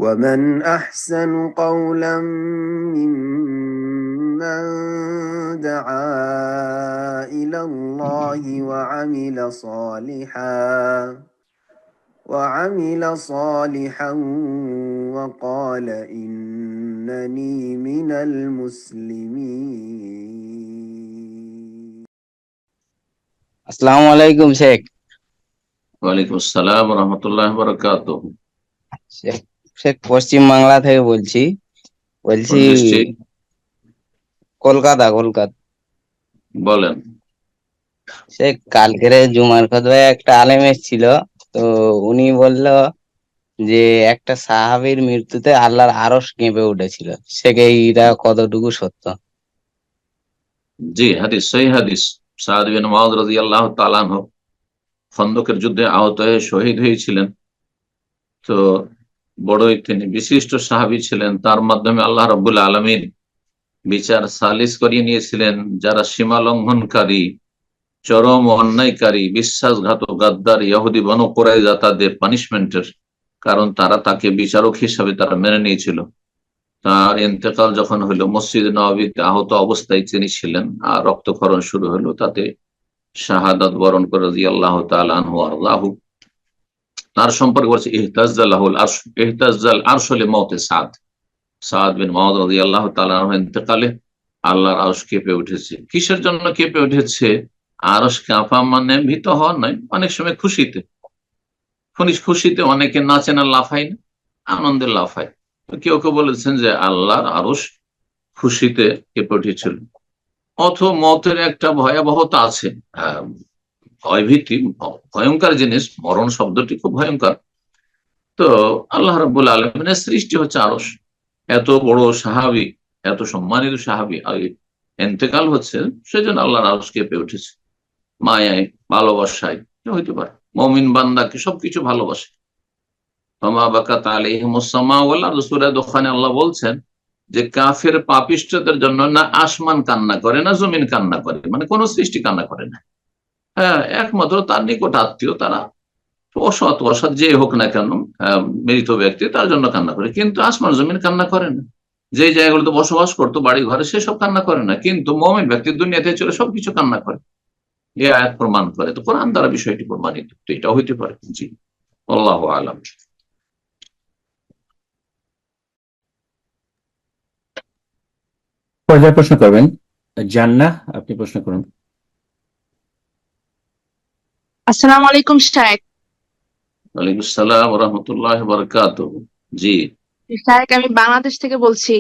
ومن أحسن قولا ممن دعا إلى الله وعمل صالحا وقال إنني من المسلمين. আসসালামু আলাইকুম শেখ। ওয়ালাইকুম আসসালাম রহমতুল্লাহ বারাকাতুহ। শেখ শেখ পশ্চিম বাংলা থেকে বলছি। কোন ডিস্ট্রিক্ট? কলকাতা। কলকাতা। বলেন। শেখ কালকের জুমার খুতবায় একটা আলেম এসেছিল, তো উনি বলল যে একটা সাহাবীর মৃত্যুতে আল্লাহর আরশ কেঁপে উঠেছিল। শেখ এইটা কতটুকু সত্য? জি, হাদিস, সহিহ হাদিস। সাদ বিন মুআয রাদিয়াল্লাহু তাআলা আনহু খন্দকের যুদ্ধে আহত হয়ে শহীদ হয়েছিলেন। তো বড়ই তিনি বিশিষ্ট সাহাবী ছিলেন। তার মাধ্যমে আল্লাহ রাব্বুল আলামিন বিচার সালিস করিয়ে নিয়েছিলেন যারা সীমা লঙ্ঘনকারী, চরম অন্যায়কারী, বিশ্বাসঘাতক, গাদ্দার ইহুদি বনু কুরাইজা, তাদের পানিশমেন্টের কারণ তাকে বিচারক হিসাবে তারা মেনে নিয়েছিল। তার ইন্তেকাল যখন হলো, মসজিদ নববীতে আহত অবস্থায় তিনি ছিলেন, আর রক্তক্ষরণ শুরু হলো, তাতে শাহাদাত বরণ করে রাদিয়াল্লাহু তাআলা আনহু আরদাহু। তার সম্পর্কে বলছে ইহতাজ্জালাহুল আরশ, ইহতাজ্জাল আরশ লিমাউতি সাদ। সাদ বিন মুআয রাদিয়াল্লাহু তাআলা আনহু ইন্তেকালে আল্লাহর আরশ কেঁপে উঠেছে। কিসের জন্য কেঁপে উঠেছে? আরশ কাঁপা মানে ভীত হওয়া নয়, অনেক সময় খুশিতে অনেকে নাচে না, লাফায় না, আনন্দে লাফায়। কেউ কেউ বলেছেন যে আল্লাহর আরশ খুশিতে কেঁপে উঠেছিল। অথবা মতের একটা ভয়াবহতা আছে, ভয়ভীতি, ভয়ঙ্কর জিনিস। মরণ শব্দটি খুব ভয়ঙ্কর। তো আল্লাহ রাব্বুল আলামিনের সৃষ্টি হচ্ছে আরশ। এত বড় সাহাবী, এত সম্মানিত সাহাবী ইন্তেকাল হচ্ছে, সেজন্য আল্লাহর আরশ কেঁপে উঠেছে। মায়ায়, ভালোবাসায় হইতে পারে। মুমিন বান্দাকে সবকিছু ভালোবাসে। আল্লাহ বলছেন যে কাফের পাপিষ্ঠদের জন্য না আসমান কান্না করে, না জমিন কান্না করে, মানে কোন সৃষ্টি কান্না করে না। হ্যাঁ, একমাত্র তার নিকট আত্মীয়, তারা অসৎ অসৎ যে হোক না কেন, মৃত ব্যক্তি, তার জন্য কান্না করে। কিন্তু আসমান জমিন কান্না করে না। যে জায়গাগুলোতে বসবাস করতো, বাড়ি ঘরে, সেসব কান্না করে না। কিন্তু মুমিন ব্যক্তি দুনিয়াতে চলে সবকিছু কান্না করে। এ আয়াত প্রমাণ করে। তো কোরআন দ্বারা বিষয়টি প্রমাণিত। তো এটা হইতে পারে। জি, আল্লাহু আলাম। পর্যায়ে প্রশ্ন করবেন জান্নাহ, আপনি প্রশ্ন করুন। আসসালামু আলাইকুম শায়েখ। ওয়ালাইকুম আসসালাম ওয়া রাহমাতুল্লাহি ওয়া বারাকাতুহু। জি, শায়েখ, আমি বাংলাদেশ থেকে বলছি।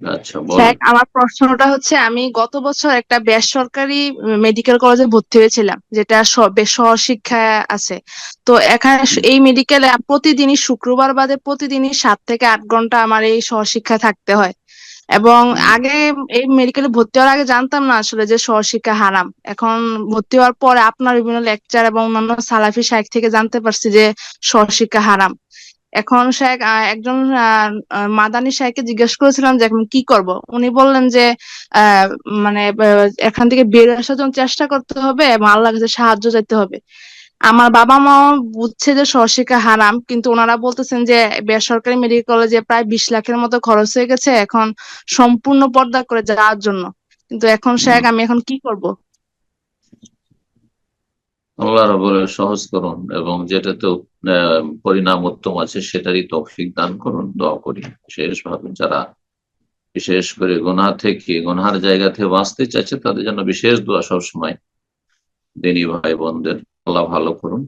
আচ্ছা, বলেন। শায়েখ, আমার প্রশ্নটা হচ্ছে, আমি গত বছর একটা বেসরকারি মেডিকেল কলেজে ভর্তি হয়েছিলাম, যেটা সহশিক্ষা আছে। তো এখানে এই মেডিকেলে প্রতিদিনই, শুক্রবার বাদে প্রতিদিনই 7 থেকে 8 ঘন্টা আমার এই সহশিক্ষা থাকতে হয়। এবং আগে এই মেডিকেলে ভর্তি হওয়ার আগে জানতাম না আসলে যে সহশিক্ষা হারাম। এখন ভর্তি হওয়ার পরে আপনার বিভিন্ন লেকচার এবং অন্যান্য সালাফি শাইখ থেকে জানতে পারছি যে সহশিক্ষা হারাম। এখন শাইখ, একজন মাদানী শাইখকে জিজ্ঞেস করেছিলাম যে এখন কি করব। উনি বললেন যে আহ মানে এখান থেকে বের আসার জন্য চেষ্টা করতে হবে এবং আল্লাহর কাছে সাহায্য চাইতে হবে। আমার বাবা মা বুঝছে যে সহশিক্ষা হারাম, কিন্তু ওনারা বলতেছেন যে বেসরকারি মেডিকেল কলেজে প্রায় 20 লাখের মতো খরচ হয়ে গেছে এখন সম্পূর্ণ পর্দা করে যাওয়ার জন্য। কিন্তু এখন শাইখ, আমি এখন কি করব? আল্লাহ রাব্বুল সহজ করুন, এবং যেটাতে পরিণাম উত্তম আছে সেটারই তৌফিক দান করুন। দোয়া করি বিশেষভাবে যারা বিশেষ করে গুনাহ থেকে, গুনাহার জায়গা থেকে বাঁচতে চাইছে, তাদের জন্য বিশেষ দোয়া সবসময়। দিনী ভাই বোনদের আল্লাহ ভালো করুন।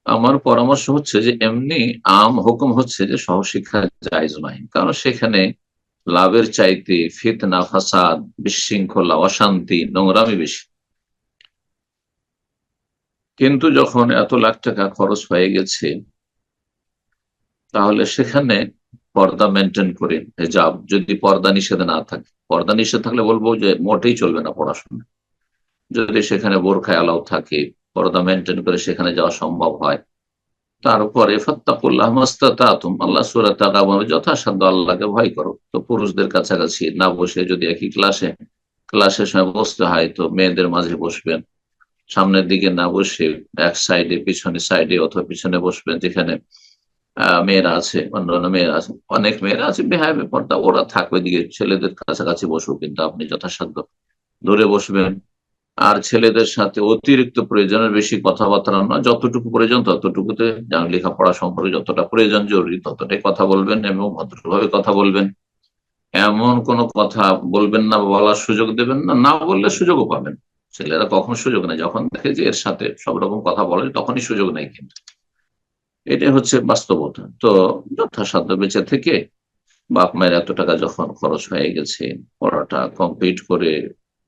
আমার পরামর্শ হচ্ছে যে এমনি আম হুকুম হচ্ছে যে সহশিক্ষা জায়েজ নয়, কারণ সেখানে লাভের চাইতে ফিতনা, ফাসাদ, বিশৃঙ্খলা, অশান্তি, নোংরামি বেশি। কিন্তু যখন এত লাখ টাকা খরচ হয়ে গেছে, তাহলে সেখানে পর্দা মেনটেন করে, হেজাব, যদি পর্দা নিষেধ না থাকে, পর্দা নিষেধ থাকলে বলবো যে মোটেই চলবে না পড়াশোনা। যদি সেখানে বোরখা অ্যালাউ থাকে, পর্দা মেনটেন করে সেখানে যাওয়া সম্ভব হয়, তারপরে ফাত্তাকুল্লাহ মাস্তাতাতুম, আল্লাহ সূরা তাগাবনে যথাসাধ্য আল্লাহকে ভয় করো। তো পুরুষদের কাছাকাছি না বসে, যদি একই ক্লাসের সময় বসতে হয়, তো মেয়েদের মাঝে বসবেন। সামনের দিকে না বসে এক সাইডে, পিছনে সাইডে অথবা পিছনে বসবেন, যেখানে মেয়েরা আছে, অন্যান্য মেয়েরা আছে, অনেক মেয়েরা আছে বেহায়া বেপর্দা, ওরা থাকবে দিকে ছেলেদের কাছাকাছি বসবো, কিন্তু আপনি যথাসাধ্য দূরে বসবেন। আর ছেলেদের সাথে অতিরিক্ত প্রয়োজনের বেশি কথাবার্তা নয়, যতটুকু প্রয়োজন ততটুকুতে, যেমন লেখাপড়া সম্পর্কে যতটা প্রয়োজন জরুরি ততটাই কথা বলবেন এবং ভদ্রভাবে কথা বলবেন। এমন কোনো কথা বলবেন না, বলার সুযোগ দেবেন না, না বললে সুযোগও পাবেন। ছেলেরা কখন সুযোগ নেয়, যখন দেখে যে এর সাথে সব রকম কথা বলে তখনই সুযোগ নেয়, কিন্তু এটাই হচ্ছে বাস্তবতা। তো যথাসাধ্য বেঁচে থেকে, বাপ মায়ের এত টাকা যখন খরচ হয়ে গেছে, পড়াটা কমপ্লিট করে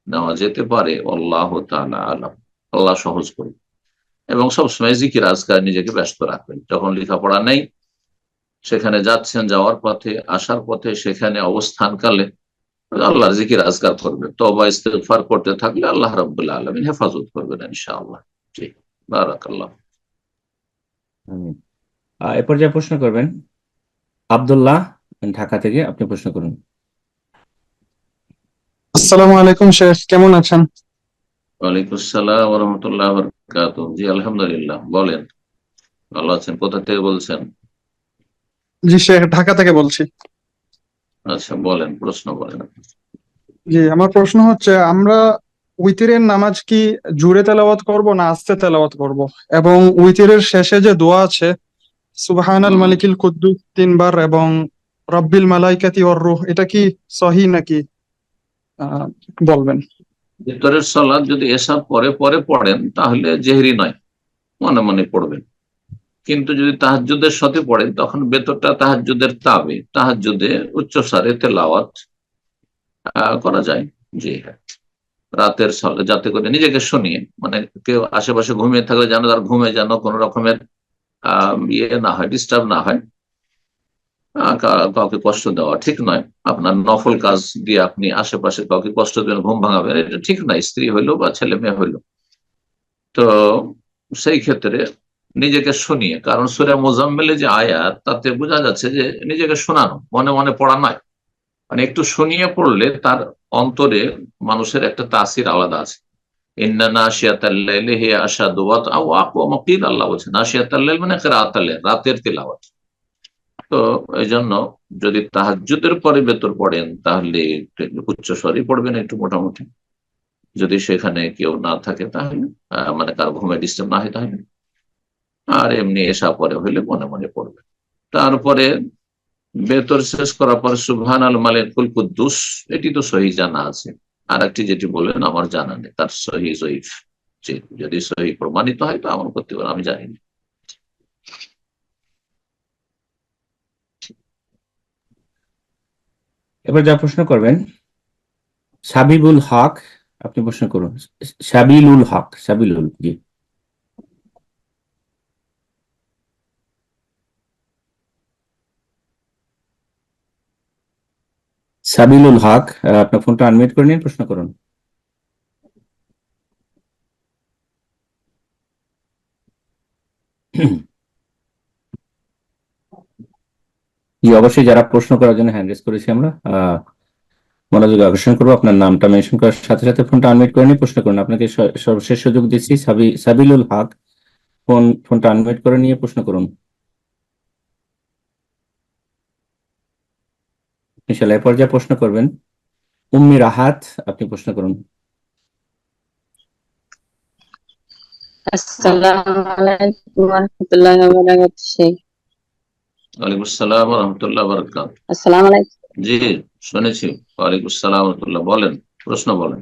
নেওয়া যেতে পারে, আল্লাহ তাআলা আলাম, আল্লাহ সহজ করবে। এবং সবসময় জিকির আজকার নিজেকে ব্যস্ত রাখবেন। যখন লেখাপড়া নেই, সেখানে যাচ্ছেন, যাওয়ার পথে, আসার পথে, সেখানে অবস্থানকালে আল্লাহর জিকির আজকার করবেন, তওবা ইস্তেগফার করতে থাকলে আল্লাহ রাব্বুল আলামিন হেফাজত করবেন ইনশাআল্লাহ। জি, বারাকাল্লাহ। আমিন। এ পর্যায়ে প্রশ্ন করবেন আব্দুল্লাহ, ঢাকা থেকে। আপনি প্রশ্ন করুন। আসসালামু আলাইকুম শেখ, কেমন আছেন? ওয়ালাইকুম আসসালাম ওয়া রাহমাতুল্লাহি ওয়া বারাকাতুহু। জি আলহামদুলিল্লাহ, বলেন, ভালো আছেন? কোথা থেকে বলছেন? জি শেখ, ঢাকা থেকে বলছি। আচ্ছা, বলেন, প্রশ্ন বলেন। জি, আমার প্রশ্ন হচ্ছে, আমরা উইতিরের নামাজ কি জোরে তেলাওয়াত করব না আস্তে তেলাওয়াত করব? এবং উইতিরের শেষে যে দোয়া আছে, সুবহানাল হুম, মালিকিল কুদ্দুস 3 বার এবং রব্বিল মালাইকাতি ওয়ার রূহ, এটা কি সহি নাকি আহ, বলবেন? ভিতরের সালাত যদি এসা পরে পরে পড়েন তাহলে জেহরি নয়, মনে মনে পড়বেন। কিন্তু যদি তাহাজ্জুদের সাথে পড়েন তখন ভেতরটা তাহাজ্জুদের তাবে, তাহাজ্জুদে উচ্চস্বরে তেলাওয়াত করা যায়। জি হ্যাঁ, রাতের যাতে করে নিজেকে শুনিয়ে, মানে কেউ আশেপাশে ঘুমিয়ে থাকলে যেন তার ঘুমে যেন কোনো রকমের ইয়ে না হয়, ডিস্টার্ব না হয়। কাউকে কষ্ট দেওয়া ঠিক নয়। আপনার নফল কাজ দিয়ে আপনি আশেপাশে কাউকে কষ্ট দেবেন, ঘুম ভাঙাবেন, এটা ঠিক নয়, স্ত্রী হইলো বা ছেলে মেয়ে হইলো। তো সেই ক্ষেত্রে নিজেকে শুনিয়ে, কারণ সূরা মুজাম্মিলে যে আয়াত, তাতে বোঝা যাচ্ছে যে নিজেকে শোনানো, মনে মনে পড়া নয়। মানে একটু শুনিয়ে পড়লে তার অন্তরে মানুষের একটা তাসির আলাদা আছে। ইন্না নাশিয়াতাল লাইলি হিয়া আশাদু ওয়াতআ ওয়া আকওয়ামু কিল, আল্লাহ বলছেন নাশিয়াতাল লাইল মানে কিরাআতাল লাইল, রাতের তিলাওয়াত। তো এই জন্য যদি তাহাজ্জুদের পরে ভেতর পড়েন তাহলে একটু উচ্চ স্বরে পড়বেন, একটু মোটামুটি। যদি সেখানে কেউ না থাকে তাহলে মানে কারো ঘুমে ডিস্টার্ব না হয় তাহলে, আর এমনি এসা পরে হইলে মনে মনে পড়বে। তারপরে বেতর শেষ করার পরে সুবহান আল মালিকুল কুদ্দুস, এটি তো সহি জানা আছে। আর একটি যেটি বললেন আমার জানা নেই, তার সহি জয়ীফ। যদি সহি প্রমাণিত হয় তো আমার করতে পারে, আমি জানি না। এবার যা প্রশ্ন করবেন সাবিবুল হক, আপনি প্রশ্ন করুন। সাবিলুল হক, সাবিলুল, জি। সাবিলুল হক, আপনার ফোনটা আনমিউট করে নিন, প্রশ্ন করুন। জি, অবশ্যই যারা প্রশ্ন করার জন্য হ্যান্ড রেজ করেছি আমরা মনোযোগ আকর্ষণ করবো। আপনার নামটা মেনশন করার সাথে সাথে ফোনটা আনমিউট করে নিয়ে প্রশ্ন করুন। আপনাকে সর্বশেষ সুযোগ দিচ্ছি। সাবিলুল হক, ফোনটা আনমিউট করে নিয়ে প্রশ্ন করুন। ইনশাআল্লাহ এ পর্যায়ে প্রশ্ন করবেন উম্মি রাহাত, আপনি প্রশ্ন করুন। আসসালামু আলাইকুম ওয়া রাহমাতুল্লাহি ওয়া বারাকাতুহু শেখ। ওয়ালাইকুম আসসালাম ওয়া রাহমাতুল্লাহি ওয়া বারাকাতুহু। আসসালামু আলাইকুম জি, শুনেছি। ওয়ালাইকুম আসসালাম ওয়া রাহমাতুল্লাহ, বলেন, প্রশ্ন বলেন।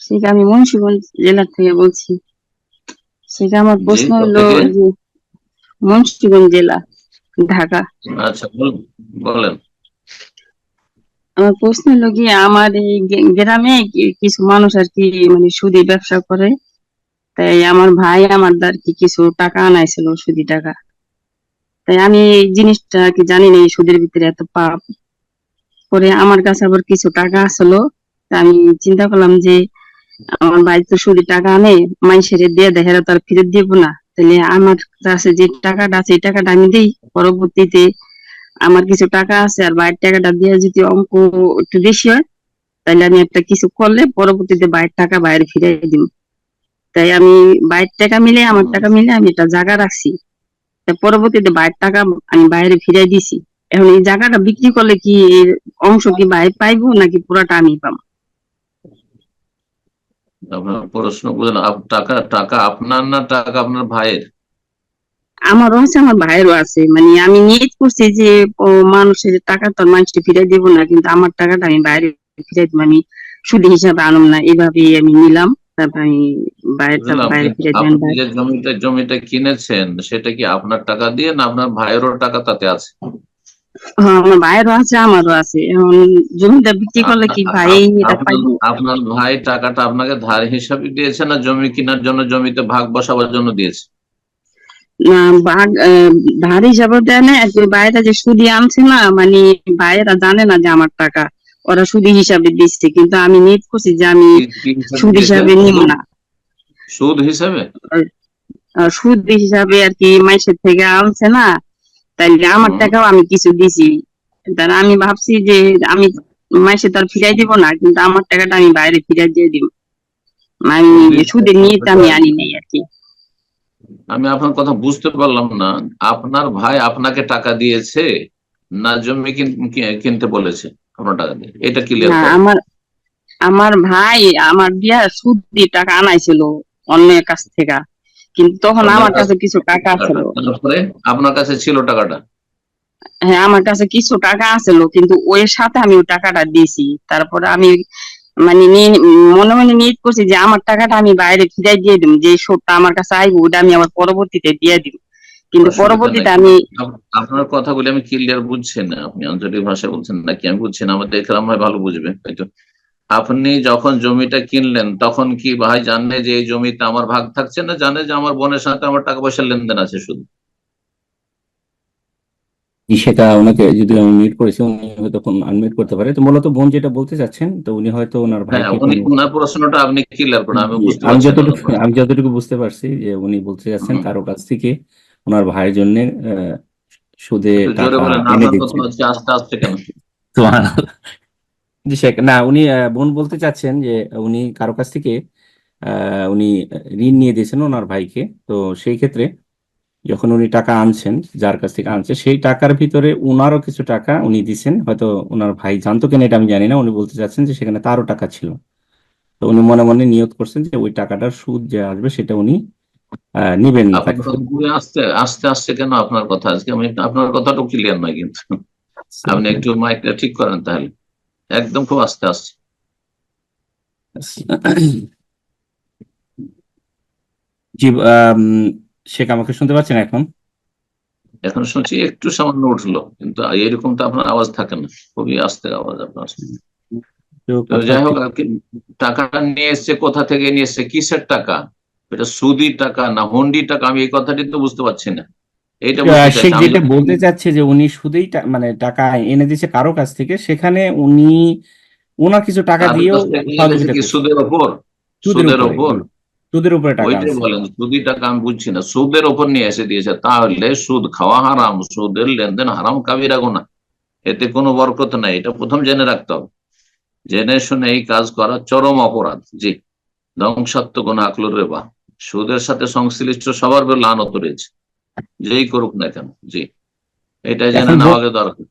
শেখ, আমি মুন্সিগঞ্জ জেলা থেকে বলছি। শেখ, আমার জি, প্রশ্ন হলো কোথেকে? যে মুন্সিগঞ্জ জেলা, ঢাকা। আচ্ছা, বলুন, বলেন। আমার প্রশ্ন হলো কি, আমার এই গ্রামে কিছু মানুষ আর কি মানে সুদি ব্যবসা করে। তাই আমার ভাই আমার আর কি কিছু টাকা আনাইছিল, সুদি টাকা। তাই আমি এই জিনিসটা আর কি জানি না, এই সুদের ভিতরে এত পাপ। পরে আমার কাছে আবার কিছু টাকা আসলো, তা আমি চিন্তা করলাম যে আমার ভাই তো সুদি টাকা আনে, মাইসের দিয়ে দেখে তার ফেরত দিব না, তাহলে আমার কাছে যে টাকাটা আছে এই টাকাটা আমি দিই। পরবর্তীতে আমার কিছু টাকা আছে আর বাইরের টাকাটা দিয়ে যদি অঙ্ক একটু বেশি হয়, তাহলে আমি একটা কিছু করলে পরবর্তীতে বাইরের টাকা বাইরে ফিরিয়ে দিব। তাই আমি বাইরের টাকা মিলে আমার হুম, টাকা মিলে আমি একটা জায়গা রাখছি। পরবর্তীতে ভাইয়ের টাকা আমি বাইরে ফিরাই দিছি। এখন এই জায়গাটা বিক্রি করলে কি এর অংশ কি ভাই পাইবো নাকি পুরাটা আমি পাবো? আপনার প্রশ্ন বুঝলেন? টাকা টাকা আপনার না টাকা আপনার ভাইয়ের? আমারও আছে, আমার ভাইয়েরও আছে। মানে আমি নিয়ত করছি যে মানুষের টাকা তো আর মানুষকে ফিরাই দিব না, কিন্তু আমার টাকাটা আমি বাইরে ফিরাই দিব, আমি সুদ হিসাবে আনলাম না, এভাবেই আমি নিলাম। তারপর আমি বাইরের টাকা বুঝলাম, বাইরে কিন্তু ফিরাই দিলাম। আপনি যে জমিটা কিনেছেন সেটা কি আপনার টাকা দিয়ে না আপনার ভাইয়েরও টাকা তাতে আছে? হ্যাঁ, আমার ভাইয়েরও আছে, আমারও আছে। এখন জমিটা বিক্রি করলে কি ভাই এটা আপনার পাইবো? আপনার ভাই টাকাটা আপনাকে ধার হিসাবে দিয়েছে না জমি কেনার জন্য, জমিতে ভাগ বসাবার জন্য দিয়েছে? না, ভাগ ধার হিসাবে দেয় না, যে ভাইয়েরা যে সুদি আনছে না, মানে ভাইয়েরা জানে না যে আমার টাকা, ওরা সুদি হিসাবে দিচ্ছে, কিন্তু আমি নিয়ত করছি যে আমি কি হিসাবে সুদ দিয়েছে? হিসাবে নিব না। সুদ হিসাবে? সুদ হিসাবে আর কি, মাইসের থেকে আনছে না, তাইলে আমার হুম। টাকাও আমি কিছু দিছি। তার আমি ভাবছি যে আমি মাইসে তার ফিরাই দিব না, কিন্তু আমার টাকাটা আমি বাইরে ফিরাই দিয়ে দিব। আমি সুদের নিয়তে আমি আনি নাই আর কি। আমি আপনার কথা বুঝতে পারলাম না। আপনার ভাই আপনাকে টাকা দিয়েছে না জমি কিনতে বলেছে আপনার টাকা দিয়ে? এটা ক্লিয়ার না, করেন। আমার ভাই আমার দিয়া সুদ দিয়ে টাকা আনাইছিল অন্যের কাছ থেকে, কিন্তু তখন আপনার আমার কাছে কাছে কিছু টাকা ছিল। তারপরে আপনার কাছে ছিল টাকাটা? হ্যাঁ, আমার কাছে কিছু টাকা আছিল, কিন্তু ওই সাথে আমি ওই টাকাটা দিছি। তারপরে আমি মানে মনে মনে নিয়ত করছি যে আমার টাকাটা আমি বাইরে ফিরাই দিয়ে দিব, যে সুদটা আমার কাছে আইবো ওটা আমি আবার পরবর্তীতে দিয়ে দিব। কিন্তু অসুবিধা নাই, পরবর্তীতে আমি আপনার কথাগুলি আমি ক্লিয়ার বুঝছি না। আপনি আঞ্চলিক ভাষায় বলছেন নাকি আমি বুঝছি না, আমাদের একরাম ভাই ভালো বুঝবে হয়তো। আপনি যখন জমিটা কিনলেন তখন কি ভাই জানে যে এই জমিতে আমার ভাগ থাকছে, না জানে যে আমার বোনের সাথে আমার টাকা পয়সার লেনদেন আছে শুধু? জি, সেটা ওনাকে যদি আমি মিট করেছি উনি হয়তো আনমিট করতে পারে। তো মূলত বোন যেটা বলতে চাচ্ছেন, তো উনি হয়তো ওনার হ্যাঁ, ভাইকে উনি কোনো ওনার প্রশ্নটা আপনি ক্লিয়ার করুন, আমি জি, বুঝতে পারছি না ওনার প্রশ্ন। আমি যতটুকু বুঝতে পারছি যে উনি বলতে চাচ্ছেন হুম। কারো কাছ থেকে ওনার ভাইয়ের জন্য সুদে একটু জোরে টাকা বলেন, এনে আপনার কথা দিচ্ছেন। হচ্ছে আস্তে আস্তে কেন? তো জি শেখ, না উনি বোন বলতে চাচ্ছেন যে উনি কারো কাছ থেকে উনি ঋণ নিয়ে দিয়েছেন ওনার ভাইকে। তো সেই ক্ষেত্রে যখন উনি টাকা আনছেন, যার কাছ থেকে আনছে সেই টাকার ভিতরে উনারও কিছু টাকা উনি দিছেন। হয়তো ওনার ভাই জানতো কিনা এটা আমি জানি না। উনি বলতে চাচ্ছেন যে সেখানে তারও টাকা ছিল। তো উনি মনে মনে নিয়ত করছেন যে ওই টাকাটার সুদ যে আসবে সেটা উনি নিবেন না আপনার তাকে। কথাগুলি আস্তে আস্তে আস্তে কেন? আপনার কথা আজকে আমি আপনার কথাটাও ক্লিয়ার নয় কিন্তু। আপনি একটু মাইকটা ঠিক করেন তাহলে। একদম খুব আস্তে আস্তে। জি, শেখ আমাকে শুনতে পাচ্ছেন এখন? এখন শুনছি একটু সামান্য উঠলো, কিন্তু এরকম তো আপনার আওয়াজ থাকে না, খুবই আস্তে আওয়াজ আপনার। তো তো কথা যাই হোক, ঠিক। আর কি টাকাটা নিয়ে এসছে, কোথা থেকে নিয়ে এসছে, কিসের টাকা? এটা সুদি টাকা না হুন্ডি টাকা? আমি এই কথাটি তো বুঝতে পারছি না, এইটা বুঝতে শেখ চাইছি আমি। যেটা বলতে চাচ্ছে যে উনি শুধুই মানে টাকা এনে দিয়েছে কারো কাছ থেকে, সেখানে উনি ওনার কিছু টাকা কারোর দিয়েও কাছ থেকে নিয়ে এসেছে সহযোগিতা কি করছে। সুদের ওপর? সুদের সুদের উপরে, ওপর? সুদের উপরে টাকা ওইটাই আনছে। বলেন, সুদি টাকা আমি বুঝছি না। সুদের ওপর নিয়ে এসে দিয়েছে, তাহলে সুদ খাওয়া হারাম, সুদের লেনদেন হারাম, কাবিরা গুনাহ, এতে কোনো বরকত নাই। এটা প্রথম জেনে রাখতে হবে। জেনে শুনে এই কাজ করা চরম অপরাধ। জি, ধ্বংসাত্মক গুনাহ আকলুর রিবা। সুদের সাথে সংশ্লিষ্ট সবার উপর লানত রয়েছে, যেই করুক না কেন। জি, এটা জেনে এখন নেওয়া আগে দরকার।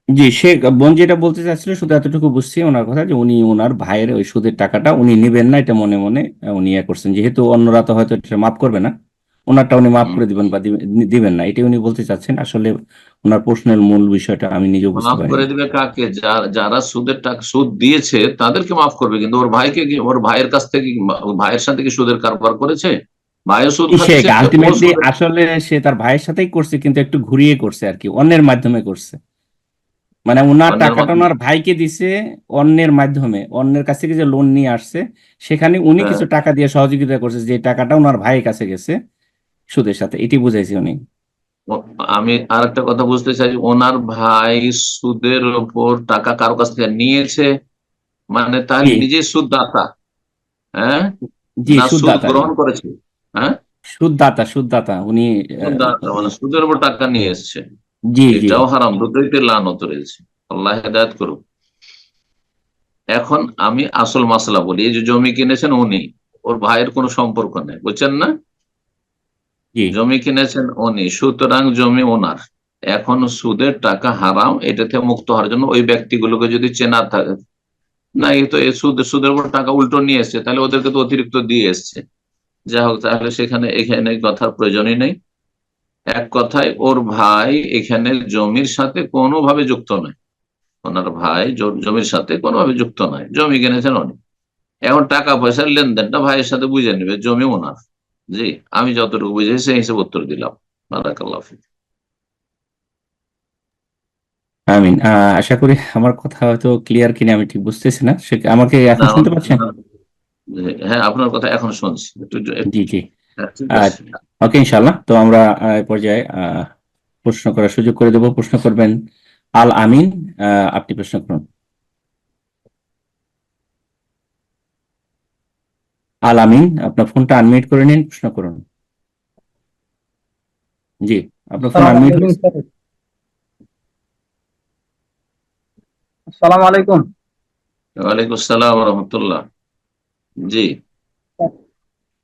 জি, শেখ বোন যেটা বলতে চাচ্ছিল শুধু এতটুকু বুঝছি ওনার কথা, যে উনি ওনার ভাইয়ের ওই সুদের টাকাটা উনি নিবেন না, এটা মনে মনে উনি ইয়ে করছেন। যেহেতু অন্যরা তো হয়তো এটা মাফ করবে না, ওনারটা উনি মাফ হম। করে দিবেন বা দিবেন না, এটাই উনি বলতে চাচ্ছেন। আসলে ওনার প্রশ্নের মূল বিষয়টা আমি নিজেও বুঝতে মাফ করে পারিনি। দিবে কাকে? যারা সুদের টাকা সুদ দিয়েছে তাদেরকে মাফ করবে, কিন্তু ওর ভাইকে কি, ওর ভাইয়ের কাছ থেকে ওর ভাইয়ের সাথে কি সুদের কারবার করেছে? ভাইও সুদ শেখ খাচ্ছে, ও আলটিমেটলি সুদের। আসলে সে তার ভাইয়ের সাথেই করছে, কিন্তু একটু ঘুরিয়ে করছে আর কি, অন্যের মাধ্যমে করছে। মানে ওনার অন্যের টাকাটা মাধ্যমে। ওনার ভাইকে দিছে অন্যের মাধ্যমে, অন্যের কাছ থেকে যে লোন নিয়ে আসছে সেখানে উনি হ্যাঁ, কিছু টাকা দিয়ে সহযোগিতা করছে, যে টাকাটা ওনার ভাইয়ের কাছে গেছে সুদের সাথে, এটি বুঝাইছি উনি। আমি আর একটা কথা বুঝতে চাই, ওনার ভাই সুদের ওপর টাকা কারো কাছ থেকে নিয়েছে, মানে তাহলে জি নিজে সুদদাতা? হ্যাঁ, জি, না সুদ সুদদাতা, জি গ্রহণ করেছে? হ্যাঁ, সুদদাতা, সুদদাতা উনি। সুদদাতা মানে সুদের উপর টাকা নিয়ে এসছে। জি জি। এটাও হারাম, দুটোইতে লানত রয়েছে। আল্লাহ হেদায়েত করুক। এখন আমি আসল মাসলা বলি, এই যে জমি কিনেছেন উনি, ওর ভাইয়ের কোনো সম্পর্ক নেই, বুঝছেন না? জি জমি কিনেছেন উনি, সুতরাং জমি ওনার। এখন সুদের টাকা হারাম, এটাতে মুক্ত হওয়ার জন্য ওই ব্যক্তিগুলোকে যদি চেনা থাকে, না এই তো এই সুদের উপর টাকা উল্টো নিয়ে এসছে, তাহলে ওদেরকে তো অতিরিক্ত দিয়ে এসছে, যা হোক, তাহলে এখানে কথার প্রয়োজনই নেই। এক কথায় ওর ভাই এখানে জমির সাথে কোনোভাবে যুক্ত নয়, ওনার ভাই জমির সাথে কোনোভাবে যুক্ত নয়, জমি কিনেছেন উনি। এখন টাকা পয়সার লেনদেনটা ভাইয়ের সাথে বুঝে নেবে, জমি ওনার। জি, আমি যতটুকু বুঝেছি সেই হিসেবে উত্তর দিলাম। বারাকাল্লাহ ফিক। আমিন। আশা করি আমার কথা হয়তো ক্লিয়ার কিনা, আমি ঠিক বুঝতেছি না। সে আমাকে এখন না, শুনতে পাচ্ছেন? হ্যাঁ, আপনার কথা এখন শুনছি জি জি। হ্যাঁ, ঠিক আছে। ওকে, ইনশাল্লাহ। তো আমরা এই পর্যায়ে প্রশ্ন করার সুযোগ করে দেব। প্রশ্ন করবেন আল আমিন। আপনি প্রশ্ন করুন। আল আমিন, আপনার ফোনটা আনমিউট করে নিন, প্রশ্ন করুন। জি, আপনার ফোন আনমিউট হয়েছে। আসসালামু আলাইকুম। ওয়ালাইকুম আসসালাম রহমতুল্লাহ। জি,